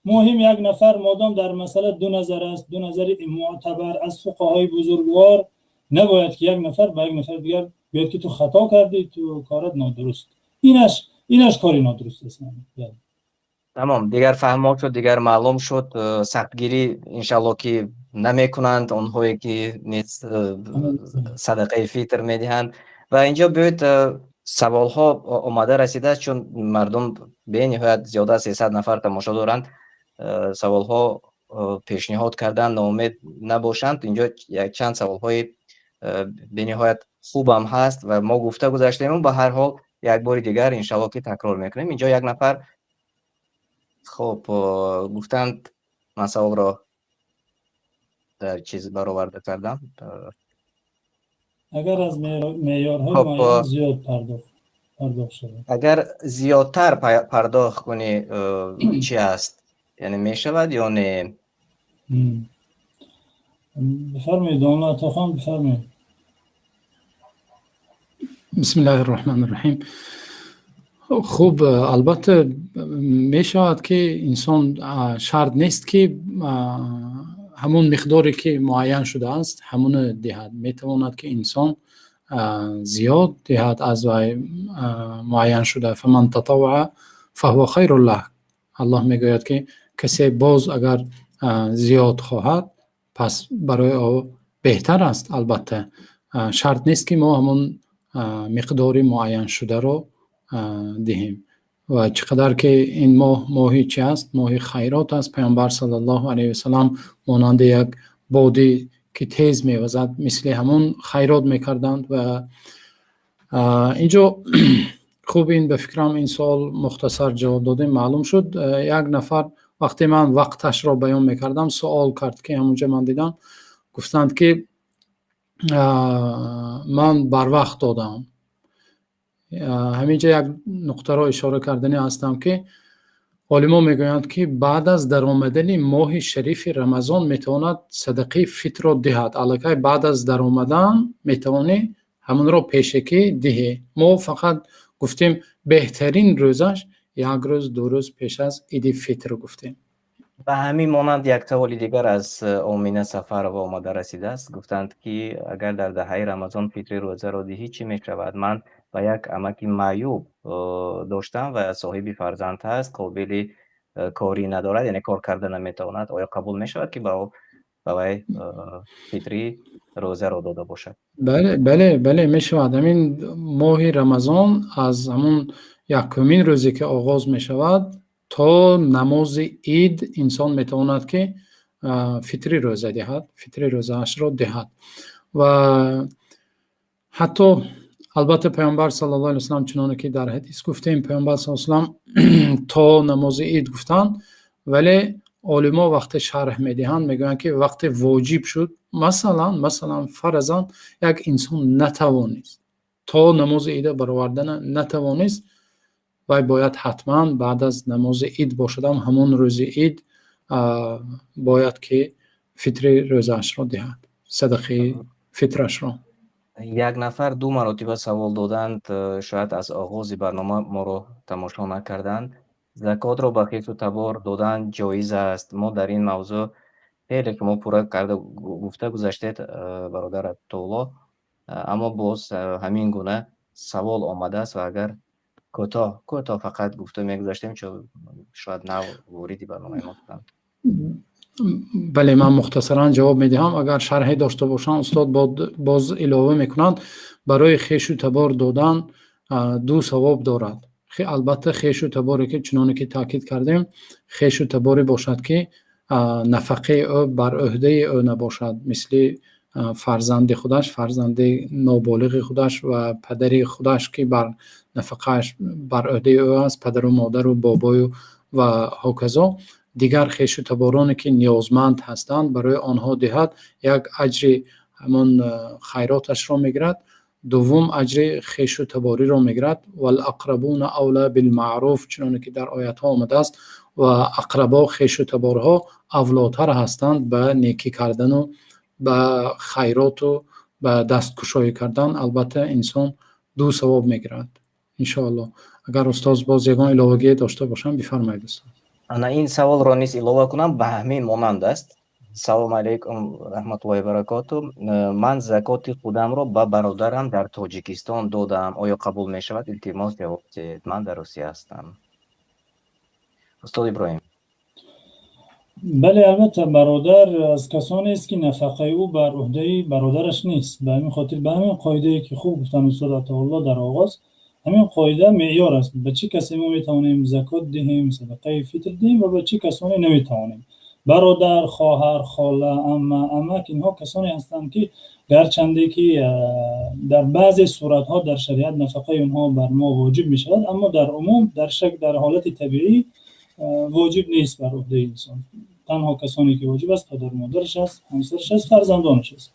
مهم یک نفر مادام در مسئله دو نظر است، دو نظر معتبر از فقهای بزرگوار، نباید که یک نفر به یک نفر دیگر بیاد که تو خطا کردی، تو کارت نادرست. اینش کاری نادرست است. تمام، دیگر فهم شد، دیگر معلوم شد. سختگیری انشالله که نمیکنند اونهایی که صدقه فطر میدهند. و اینجا بیاید سوال ها آماده رسیده، چون مردم به نهایت زیاده 300 نفر تماشا دارند. سوال ها پیشنهاد کردن ناامید نباشند. اینجا یک چند سوال های به نهایت خوب هم هست و ما گفته گذاشتیم. به هر حال یک بار دیگر انشالله که تکرار میکنیم. اینجا یک نفر خب گفتند من سوال را در چیز برآورده کردم. اگر از معیارهای معین زیاد پرداخت شده، اگر زیادتر پرداخت کنی چی است؟ یعنی می شود یا نه؟ بفرمایید داملا تاخان، بفرمایید. بسم الله الرحمن الرحیم. خوب، البته می شود که انسان شرط نیست که همون مقداری که معین شده است همون دهد. می تواند که انسان زیاد دهد از معین شده. فمن تطوع فهو خیر له. الله میگوید که کسی باز اگر زیاد خواهد پس برای او بهتر است. البته شرط نیست که ما همون مقداری معین شده رو دهیم. و چقدر که این ماهی چی است؟ ماهی خیرات است. پیامبر صلی الله علیه و سلم مانند یک بادی که تیز میوزد مثل همون خیرات میکردند. و اینجا خوب این به فکرم این سوال مختصر جواب دادیم معلوم شد. یک نفر وقتی من وقتش را بیان میکردم سوال کرد که همونجا من دیدم گفتند که من بر وقت دادم. همینجا یک نقطه را اشاره کردنی هستم که علما میگویند که بعد از در آمدن ماه شریف رمضان میتواند صدقه فطر را دهد. الکی بعد از در آمدن میتوانی همون را پیشکی دهی. ما فقط گفتیم بهترین روزش یک روز دو روز پیش از عید فطر گفتیم. و همین مانند یک سوال دیگر از آمینه سفر و آمده رسیده است. گفتند که اگر در دهه رمضان فطر روزه را دهی چی می شود؟ من و یک عمک معیوب داشتم و صاحب فرزند هست، قابل کاری ندارد، یعنی کار کرده نمیتواند. آیا قبول می شود که با وی فطری روزه را داده باشد؟ بله می شود. همین ماه رمضان از همون یکمین روزی که آغاز می شود تا نماز عید انسان میتواند که فطری روزه دهد، فطری روزه اش را دهد. و حتی البته پیامبر صلی الله علیه و سلم چنانه که در حدیث گفتیم پیامبر صلی الله علیه و سلم تا نماز عید گفتن، ولی علما وقت شرح میدهند میگویند که وقت واجب شد، مثلا فرضاً یک انسان نتوانست تا نماز عید برآوردن نتوانست، و باید حتما بعد از نماز عید باشد، همون روز عید باید که فطر روزش را دهد، صدقه فطرش را. یک نفر 2 مرتبه سوال دادند، شاید از آغاز برنامه ما رو تماشا نکردند. زکات رو به خیش و تبار دادن جایز است؟ ما در این موضوع خیلی شما پورا کرده گفته گذاشتید برادر عطاالله، اما باز همین گونه سوال آمده است و اگر کوتاه فقط گفته میگذاشتیم چون شاید نه وریدی برنامه ما بودند. بله، من مختصرا جواب میدهم. اگر شرحی داشته باشند استاد باز علاوه میکنند. برای خیش و تبار دادن 2 ثواب دارد. البته خیش و تباری که چنانه که تاکید کردیم، خیش و تباری باشد که نفقه او بر عهده او نباشد، مثل فرزند خودش، فرزند نابالغ خودش و پدر خودش که بر نفقهش بر عهده او است، پدر و مادر و بابای و هکذا. دیگر خیش و تبارانی که نیازمند هستند برای آنها دهد، یک اجر همون خیراتش را میگیرد، دوم اجر خیش و تباری را میگیرد. والاقربون اولی بالمعروف، چنانه که در آیات ها آمده است، و اقربا خیش و تبارها اولاتر هستند به نیکی کردن و به خیرات و به دستکشایی کردن. البته انسان 2 ثواب میگیرد ان شاء الله. اگر استاد باز یگان علاوه داشته باشم بفرمایید استاد. انا این سوال را نیز علاوه کنم، به همین مانند است. سلام علیکم رحمت الله و برکاته. من زکات خودم را به برادرم در تاجیکستان دادم، آیا قبول می شود؟ التماس جواب دهید. من در روسیه هستم. استاد ابراهیم. بله، البته برادر از کسانی است که نفقه او بر عهده برادرش نیست. به همین خاطر به همین قاعده که خوب گفتن استاد عطاالله در آغاز، همین قاعده معیار است. به چه کسی ما میتوانیم زکات دهیم، صدقه فطر دهیم، و به چه کسانی نمیتوانیم. برادر، خواهر، خاله، عمه، عمک، اینها کسانی هستند که گرچنده که در بعضی صورتها در شریعت نفقه اونها بر ما واجب می شود، اما در عموم در حالت طبیعی واجب نیست بر عهده انسان. تنها کسانی که واجب است پدر مادرش است، همسرش است، فرزندانش است.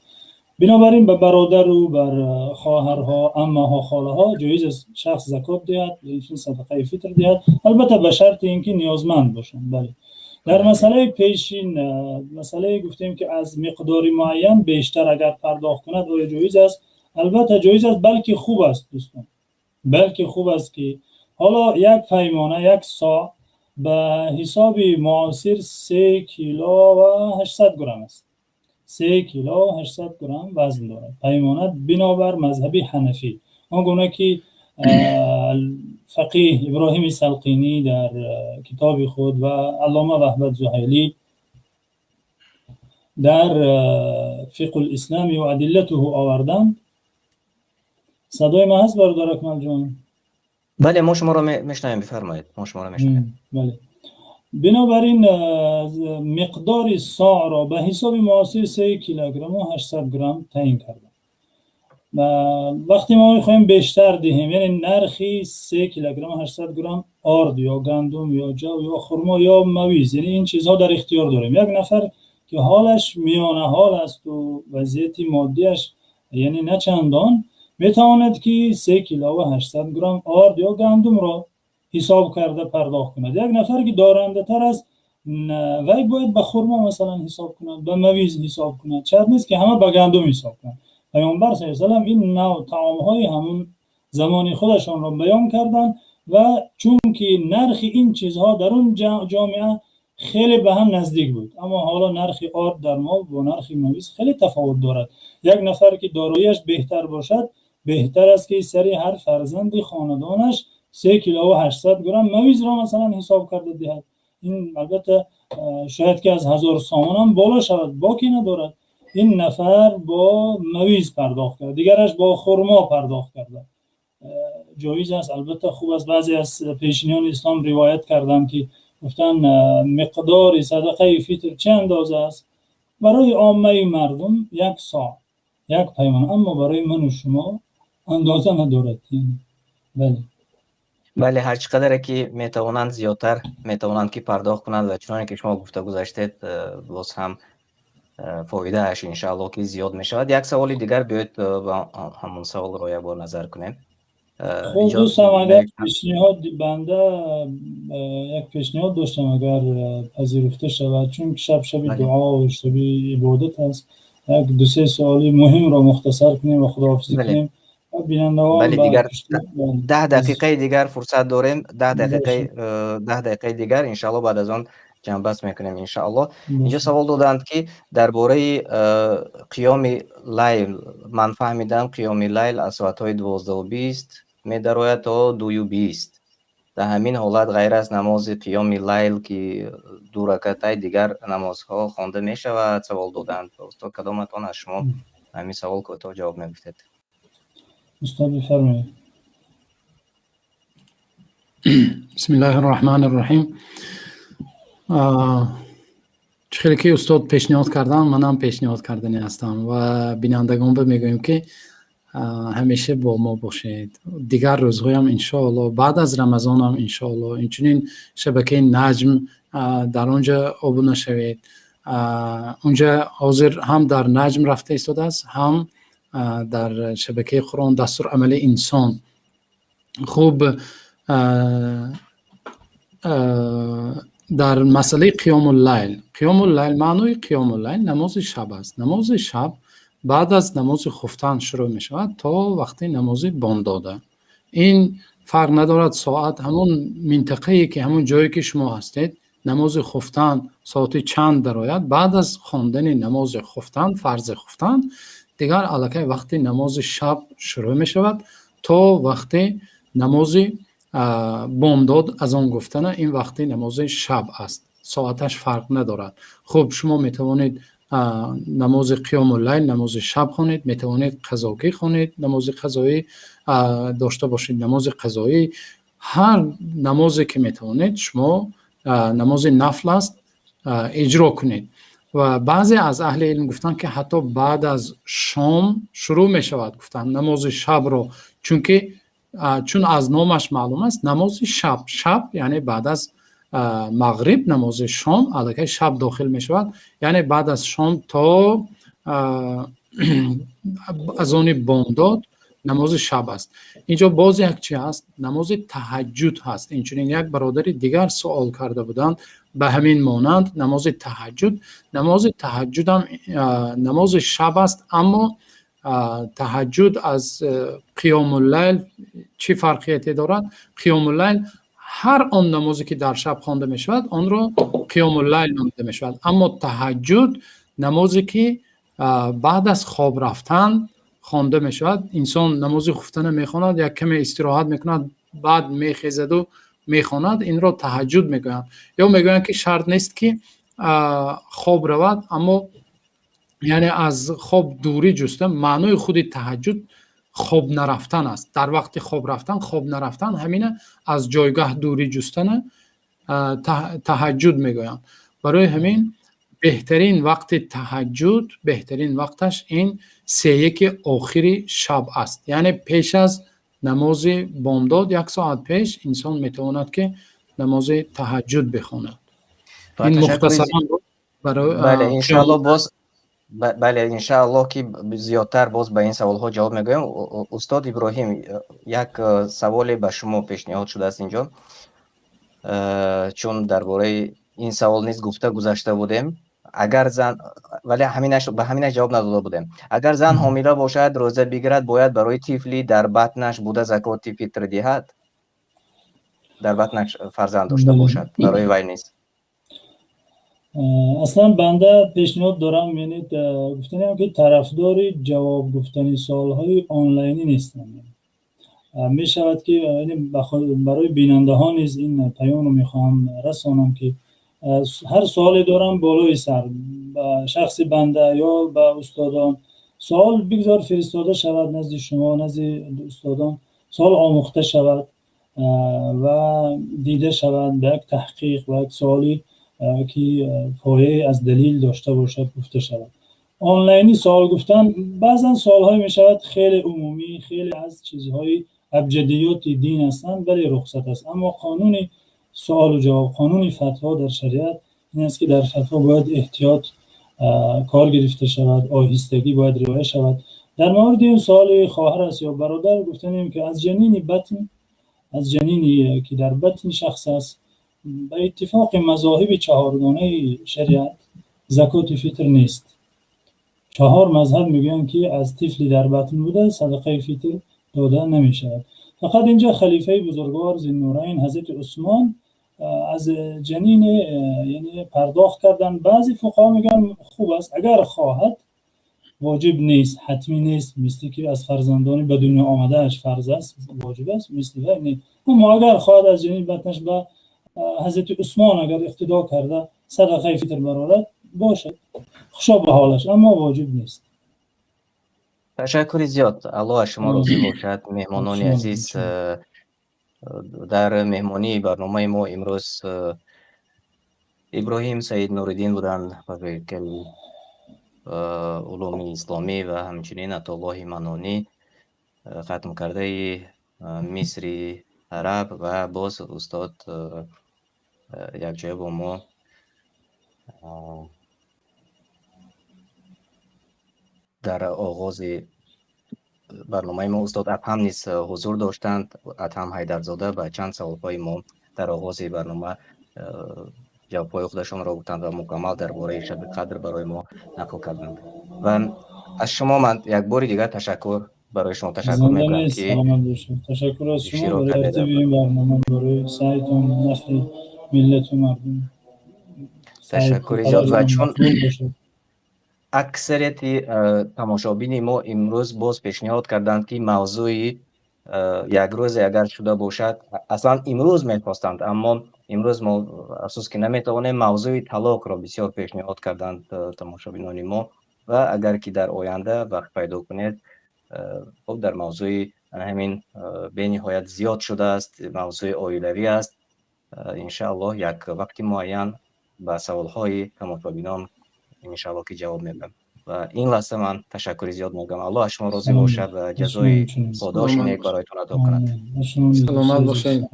بنابراین به برادر و بر خواهرها، عمه‌ها، خاله‌ها جایز است شخص زکات دهد، این صدقه فطر دهد، البته به شرط اینکه نیازمند باشند. بله. در مسئله پیشین، مسئله گفتیم که از مقدار معین بیشتر اگر پرداخت کند آیا جایز است؟ البته جایز است، بلکه خوب است دوستان. بلکه خوب است که حالا یک پیمانه، یک صاع به حساب معاصر 3 کیلو و 800 گرم است. 3 کیلو و 800 گرم وزن دارد پیمانه بنابر مذهب حنفی، آنگونه که فقیه ابراهیم سلقینی در کتاب خود و علامه وحدت زحیلی در فقه الاسلام و ادلته آوردند. صدای ما هست برادر اکمل جان؟ بله، ما شما را میشنویم، بفرمایید. ما شما را میشنویم. بله. بنابراین مقدار صاع را به حساب معاصر 3 کیلوگرم و 800 گرم تعیین کردم. وقتی ما میخوایم بیشتر دهیم، یعنی نرخی 3 کیلوگرم و 800 گرم آرد یا گندم یا جو یا خرما یا مویز، یعنی این چیزها در اختیار داریم. یک نفر که حالش میانه حال است و وضعیت مادیش یعنی نه چندان، میتواند که 3 کیلو و 800 گرم آرد یا گندم را حساب کرده پرداخت کند. یک نفر که دارنده تر است وی باید به خرما مثلا حساب کند، به مویز حساب کند، شرط نیست که همه به گندم حساب کند. پیامبر صلی الله علیه و سلم این نوع طعام‌های همون زمانی خودشان را بیان کردند و چون که نرخ این چیزها در اون جامعه خیلی به هم نزدیک بود، اما حالا نرخ آرد در ما و نرخ مویز خیلی تفاوت دارد. یک نفر که داراییش بهتر باشد، بهتر است که سری هر فرزند خاندانش 3 کیلو و 800 گرم مویز را مثلا حساب کرده دهد. این البته شاید که از 1000 سامان هم بالا شود، باکی ندارد. این نفر با مویز پرداخت کرد، دیگرش با خرما پرداخت کرده. جایز است، البته خوب است. بعضی از پیشینیان اسلام روایت کردند که گفتن مقدار صدقه فطر چه اندازه است؟ برای عامه مردم 1 صاع، 1 پیمانه، اما برای من و شما اندازه ندارد. یعنی بله بله، هر چقدر که میتوانند زیادتر میتوانند که پرداخت کنند و چنانکه که شما گفته گذاشتید باز هم فایده اش انشاءالله که زیاد می شود. یک سوال دیگر بیاید با همون سوال رو یک بار نظر کنیم. خب دوستم اگر پیشنهاد بنده یک پیشنهاد داشتم اگر پذیرفته شود، چون شب دعا و شب عبادت هست، یک دو سه سوالی مهم را مختصر کنیم و خداحافظی کنیم. بله دیگر 10 دقیقه دیگر فرصت داریم. 10 دقیقه دیگر انشاءالله بعد از آن جنبست میکنیم انشاءالله. اینجا سوال دادند که درباره قیام لیل، من فهمیدم قیام لیل از ساعت‌های 12 و 20 می‌دراید تا 2 و 20. در همین حالت غیر از نماز قیام لیل که 2 رکعت دیگر نمازها خوانده میشود سوال دادند. استاد کدامتان از شما همین سوال کوتاه جواب میگفتید؟ استاد بفرمایید. بسم الله الرحمن الرحیم. خیلی که استاد پیشنهاد کردن من هم پیشنهاد کردنی هستم و بینندگان به میگویم که همیشه با ما باشید. دیگر روزهای هم انشاءالله بعد از رمضان هم انشاءالله اینچنین شبکه نجم در اونجا ابونه شوید. اونجا حاضر هم در نجم رفته ایستاده است، هم در شبکه قرآن دستور عمل انسان. خوب در مسئله قیام اللیل معنی قیام اللیل نماز شب است. نماز شب بعد از نماز خفتن شروع می شود تا وقتی نماز بامداده. این فرق ندارد ساعت، همون منطقه‌ای که همون جایی که شما هستید نماز خفتن ساعت چند درآید، بعد از خواندن نماز خفتن فرض خفتن دیگر الکی وقتی نماز شب شروع می شود تا وقتی نماز بامداد از آن گفتن این وقتی نماز شب است. ساعتش فرق ندارد. خب شما می توانید نماز قیام اللیل نماز شب خوانید، می توانید قضایی خوانید، نماز قضایی داشته باشید، نماز قضایی هر نمازی که می توانید شما نماز نفل است اجرا کنید. و بعضی از اهل علم گفتن که حتی بعد از شام شروع می شود گفتن نماز شب رو، چون از نامش معلوم است نماز شب یعنی بعد از مغرب نماز شام الکی شب داخل می شود، یعنی بعد از شام تا از آن بامداد نماز شب است. اینجا باز یک چی هست؟ نماز تهجد هست. اینچنین یک برادر دیگر سوال کرده بودند به همین مانند نماز تهجد هم نماز شب است، اما تهجد از قیام اللیل چی فرقیتی دارد؟ قیام اللیل هر آن نمازی که در شب خوانده می شود آن را قیام اللیل نامیده می شود، اما تهجد نمازی که بعد از خواب رفتن خوانده می شود. انسان نماز خفتن می خواند، یک کمی استراحت می کند، بعد می خیزد و می خواند، این را تهجد می گویند. یا می گویند که شرط نیست که خواب رود، اما یعنی از خواب دوری جسته. معنای خود تهجد خواب نرفتن است. در وقت خواب نرفتن همینه از جایگاه دوری جستن تهجد میگویند. برای همین بهترین وقت تهجد، بهترین وقتش این 3:1 آخری شب است، یعنی پیش از نماز بامداد 1 ساعت پیش انسان میتواند که نماز تهجد بخواند. این مختصرا برای بله انشاءالله باز بله انشاءالله که زیادتر باز به این سوال ها جواب میگویم. استاد ابراهیم یک سوال به شما پیشنهاد شده است اینجا، چون درباره این سوال نیز گفته گذاشته بودیم. اگر زن ولی به همینش جواب نداده بودیم. اگر زن حامله باشد روزه بگیرد باید برای طفلی در بطنش بوده زکات فطر دهد؟ در بطنش فرزند داشته باشد برای وی نیست. اصلا بنده پیشنهاد دارم، یعنی گفتنیم که طرفدار جواب گفتنی سوالهای آنلاینی نیستم. می شود که برای بیننده ها نیز این پیام رو میخوام رسانم که هر سوالی دارم بالای سر به شخص بنده یا به استادان سوال بگذار فرستاده شود نزد شما، نزد استادان سوال آموخته شود و دیده شود به یک تحقیق و یک سوالی که پایه از دلیل داشته باشد گفته شود. آنلاینی سوال گفتن بعضا سوال‌های میشود خیلی عمومی، خیلی از چیزهای ابجدیات دین هستند ولی رخصت است. اما قانون سوال و جواب، قانون فتوا در شریعت این است که در فتوا باید احتیاط کار گرفته شود، آهستگی باید رعایت شود. در مورد این سوال خواهر است یا برادر گفتنیم که از جنینی که در بطن شخص است، به اتفاق مذاهب چهارگانه شریعت زکات فطر نیست. 4 مذهب میگن که از طفلی در بطن بوده صدقه فطر داده نمیشود. فقط اینجا خلیفه بزرگوار ذوالنورین حضرت عثمان از جنین یعنی پرداخت کردن. بعضی فقها میگن خوب است اگر خواهد، واجب نیست، حتمی نیست، مثل که از فرزندانی به دنیا آمدهش فرض است، واجب است، مثل این. اما اگر خواهد از جنین بطنش به حضرت عثمان اگر اقتدا کرده صدقه فطر برآورد باشد، خوشا به حالش، اما واجب نیست. تشکر زیاد. الله شما راضی باشد. مهمانان شما عزیز، در مهمانی برنامه ما امروز ابراهیم سید نوردین بودند، وکیل علوم اسلامی و همچنین عطاالله منانی، ختم کرده مصری عرب و باز استاد یک جای با ما در آغاز برنامه ما استاد ادهم نیز حضور داشتند. ادهم حیدرزاده به چند سوالهای ما در آغاز برنامه جوابهای خودشان را گفتند و مکمل درباره شب قدر برای ما نقل کردند. و از شما من یک بار دیگر تشکر برای شما تشکر میکنم که سلامت باشید. تشکر از شما اشتراک برای کردید. ترتیب این برنامه، برای سعیتون نفع ملت و مردم. تشکر زیاد. و چون اکثریت تماشابین ما امروز باز پیشنهاد کردند که موضوع یک روز اگر شده باشد، اصلا امروز میخواستند، اما امروز ما افسوس که نمیتوانیم، موضوع طلاق را بسیار پیشنهاد کردند تماشابینان ما. و اگر که در آینده وقت پیدا کنید، خب در موضوع همین به نهایت زیاد شده است، موضوع اولیوی است، انشاءالله یک وقت معین به سوالهای تماشابینان انشاءالله که جواب میدم. و این لحظه من تشکر زیاد میگم. الله شما راضی باشد و جزای پاداش نیک برایتون عطا کند. سلامت باشید.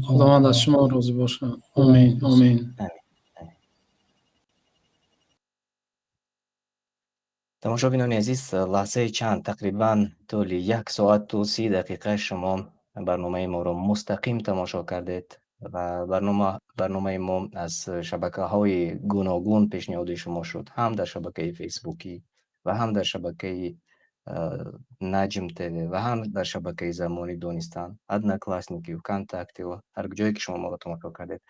خداوند از شما راضی باشه. آمین آمین. تماشابینان عزیز، لحظه چند تقریبا طول 1 ساعت و 30 دقیقه شما برنامه ما را مستقیم تماشا کردید و برنامه ما از شبکه های گوناگون پیشنهاد شما شد، هم در شبکه فیسبوکی و هم در شبکه نجم تیوی و هم در شبکه زمانی دونستان، ادنا کلاسنیکی و کانتاکتی و هر جایی که شما ما را تماشا کردید.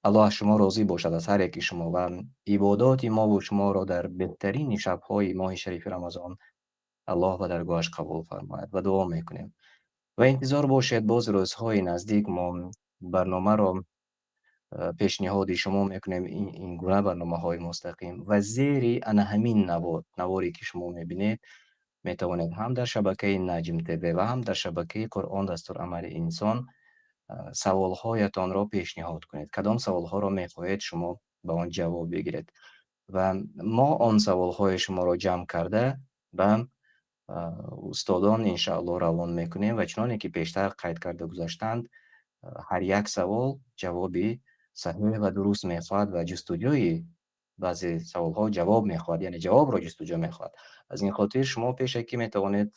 الله شما راضی باشد از هر یکی شما و عبادات ما و شما را در بهترین شب‌های ماه شریف رمضان الله به درگاهش قبول فرماید و دعا میکنیم. و انتظار باشید باز روزهای نزدیک ما برنامه را پیشنهاد شما میکنیم، این گونه برنامه های مستقیم و زیری انا همین نواری که شما میبینید میتوانید هم در شبکه نجم تیوی و هم در شبکه قرآن دستور عمل انسان سوالهایتان را پیشنهاد کنید. کدام سوالها را میخواهید شما به آن جواب بگیرید و ما آن سوالهای شما را جمع کرده به استادان انشاءالله روان میکنیم و چنانه که پیشتر قید کرده گذاشتند، هر یک سوال جوابی صحیح و درست میخواد و جستجوی بعضی سوالها جواب میخواد، یعنی جواب را جستجو میخواد. از این خاطر شما پیش که میتوانید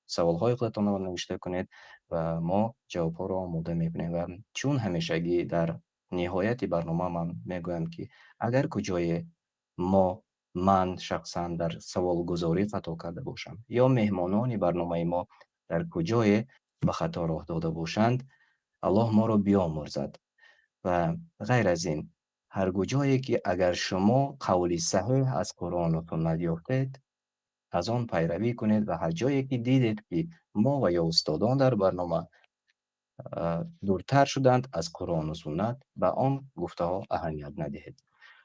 سوالهای خودتان را نوشته کنید و ما جوابها را آماده میکنیم. و چون همیشگی در نهایت برنامه من میگویم که اگر کجای من شخصا در سوال گذاری خطا کرده باشم یا مهمانان برنامه ما در کجای به خطا راه داده باشند، الله ما را بیامرزد. و غیر از این، هر جایی که اگر شما قولی صحیح از قرآن و سنت یافتید، از آن پیروی کنید و هر جایی که دیدید که ما و یا استادان در برنامه دورتر شدند از قرآن و سنت، به آن گفته ها اهمیت ندهید.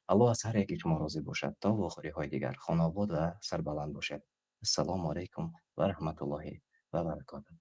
الله از هر یکی شما راضی باشد. تا بخوری های دیگر خانه آباد و سربلند باشد. السلام علیکم و رحمت الله و برکاته.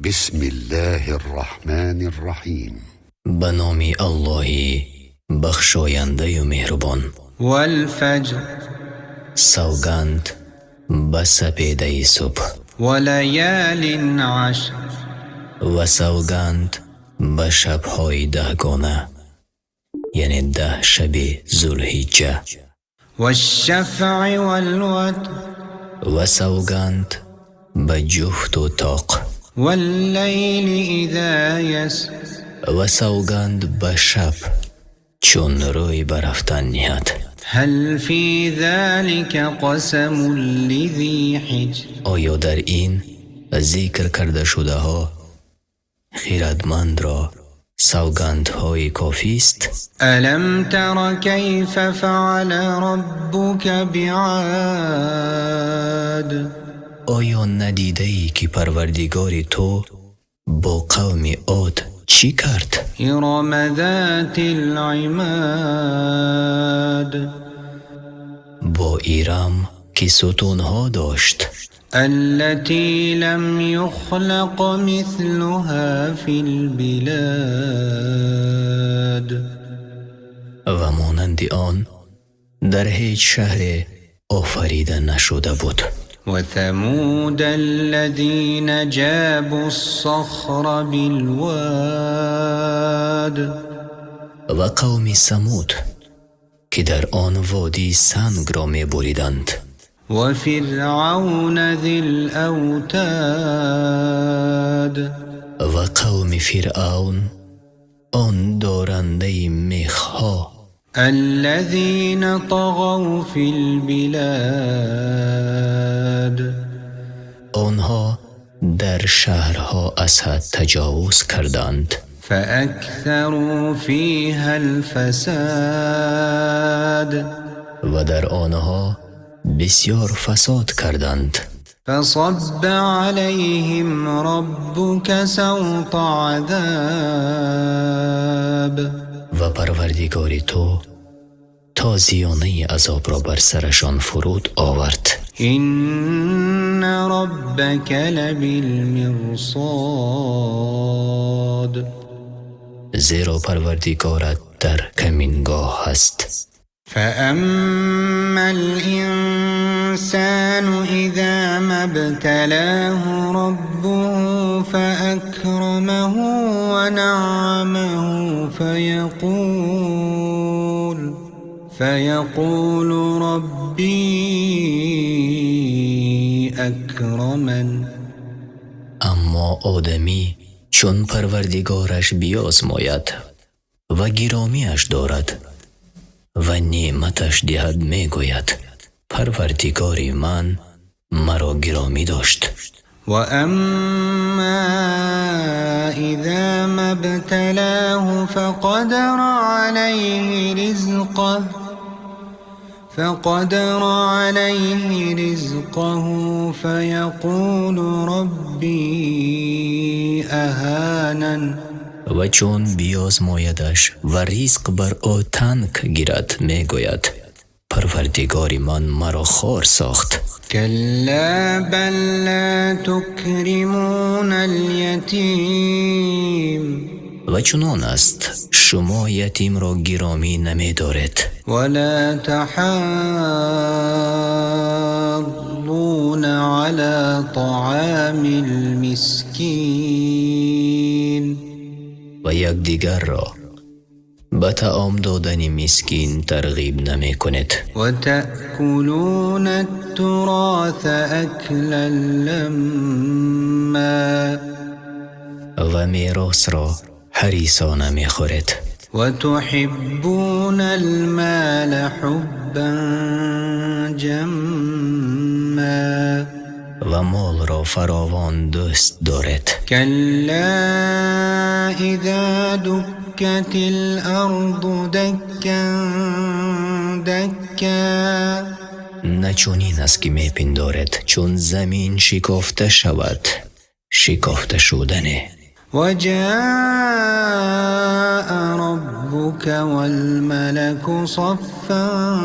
بسم الله الرحمن الرحیم. به نام اللهی بخشاینده و مهربان. والفجر سوگند به سپیده صبح. وليال عشر و سوگند به شبهای 10 یعنی 10 شب ذوالحجه. والشفع والوتر و سوگند به جفت و طاق. والليل إذا يسر و سوگند به شب چون روی برفتن نهد. هل في ذلك قسم لذي حجر آیا در این ذکر کرده شده ها خیردمند را سوگندهای کافی است؟ ألم تر كيف فعل ربك بعاد آیا ندیده ای که پروردگار تو با قوم عاد چی کرد؟ إرم ذات العماد با ایرم که ستونها داشت. التي لم يخلق مثلها في البلاد و مانند آن در هیچ شهر آفریده نشده بود. وثمود الذين جابوا الصخر بالواد و قوم سمود که در آن وادی سنگ را می بریدند. وفرعون ذي الأوتاد و قوم فرعون آن دارنده میخها الذين طغوا في البلاد آنها در شهرها از حد تجاوز کردند. فأكثروا فيها الفساد و در آنها بسیار فساد کردند. فصب عليهم ربك سوط عذاب و پروردگار تو تازیانه عذاب را بر سرشان فرود آورد. إن ربك لبالمرصاد زیرا پروردگارت در کمینگاه هست. فأما الإنسان إذا ما ابتلاه ربه فأكرمه ونعمه فيقول ربي أكرمن. اما آدمی چون پروردگارش بیازماید و گرامیش دارد و نعمتش دهد می گوید پروردگاری من مرا گرامی داشت. و اما اذا ما ابتلاه فقدر عليه رزقه فيقول ربي أهانن. و چون بیازمایدش و رزق بر او تنگ گیرد می گوید پروردگاری من مرا خوار ساخت. كلا بل لا تكرمون اليتيم و چنان است شما یتیم را گرامی نمی دارید. ولا تحاضون على طعام المسكين و یکدیگر را به طعام دادن مسکین ترغیب نمی کنید. و تأکلون التراث اکلا لما و میراث را حریصانه می خورید. و تحبون المال حبا جما و مال را فراوان دوست دارید. کلا اذا دکت الارض دکا دکا نه چنین است که می پندارد چون زمین شکافته شود شکافته شدنه. و جاء ربك والملك صفا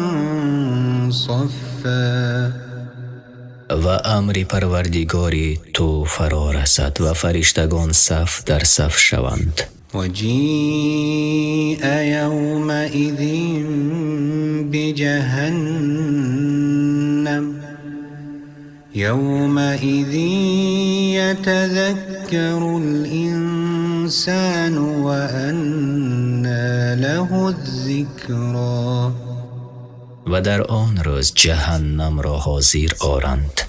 صفا و امر پروردگاری تو فرا رسد و فرشتگان صف در صف شوند. وجيء يومئذ بجهنم يومئذ يتذكر الإنسان وأنى له الذكرى. و در آن روز جهنم را حاضر آرند.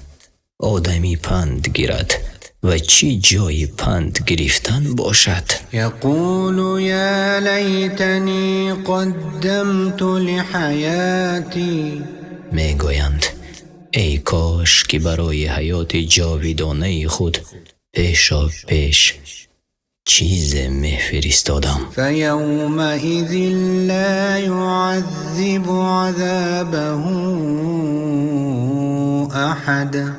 آدمی پند گیرد و چی جای پند گرفتن باشد. يقول يا ليتني قدمت لحياتي. میگویند ای کاش که برای حیات جاودانه خود پیشا پیش چیز میفرستادم. فيومئذ لا يعذب عذابه أحد.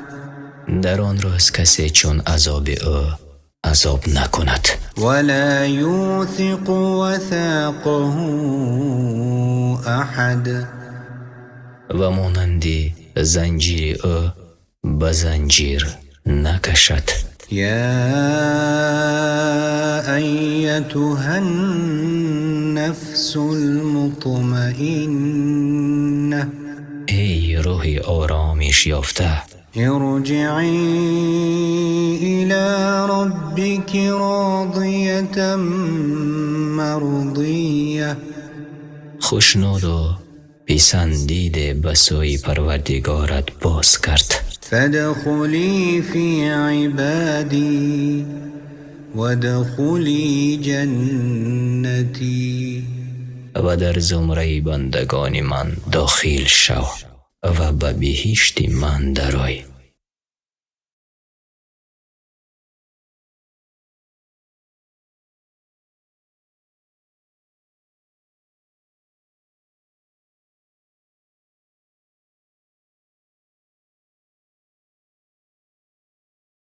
در آن روز کسی چون عذاب او عذاب نکند ولا يوثق وثاقه أحد. و مانندی زنجیر او به زنجیر نکشد. يا أيتها النفس المطمئنة. ای روح آرامش یافته، ارجعي إلى ربك راضية مرضية. خوشنود و پسندیده به سوی پروردگارت باز کرد. فادخلی فی عبادی وادخلی جنتی. و در زمره بندگان من داخل شو و به بهشت من درآی.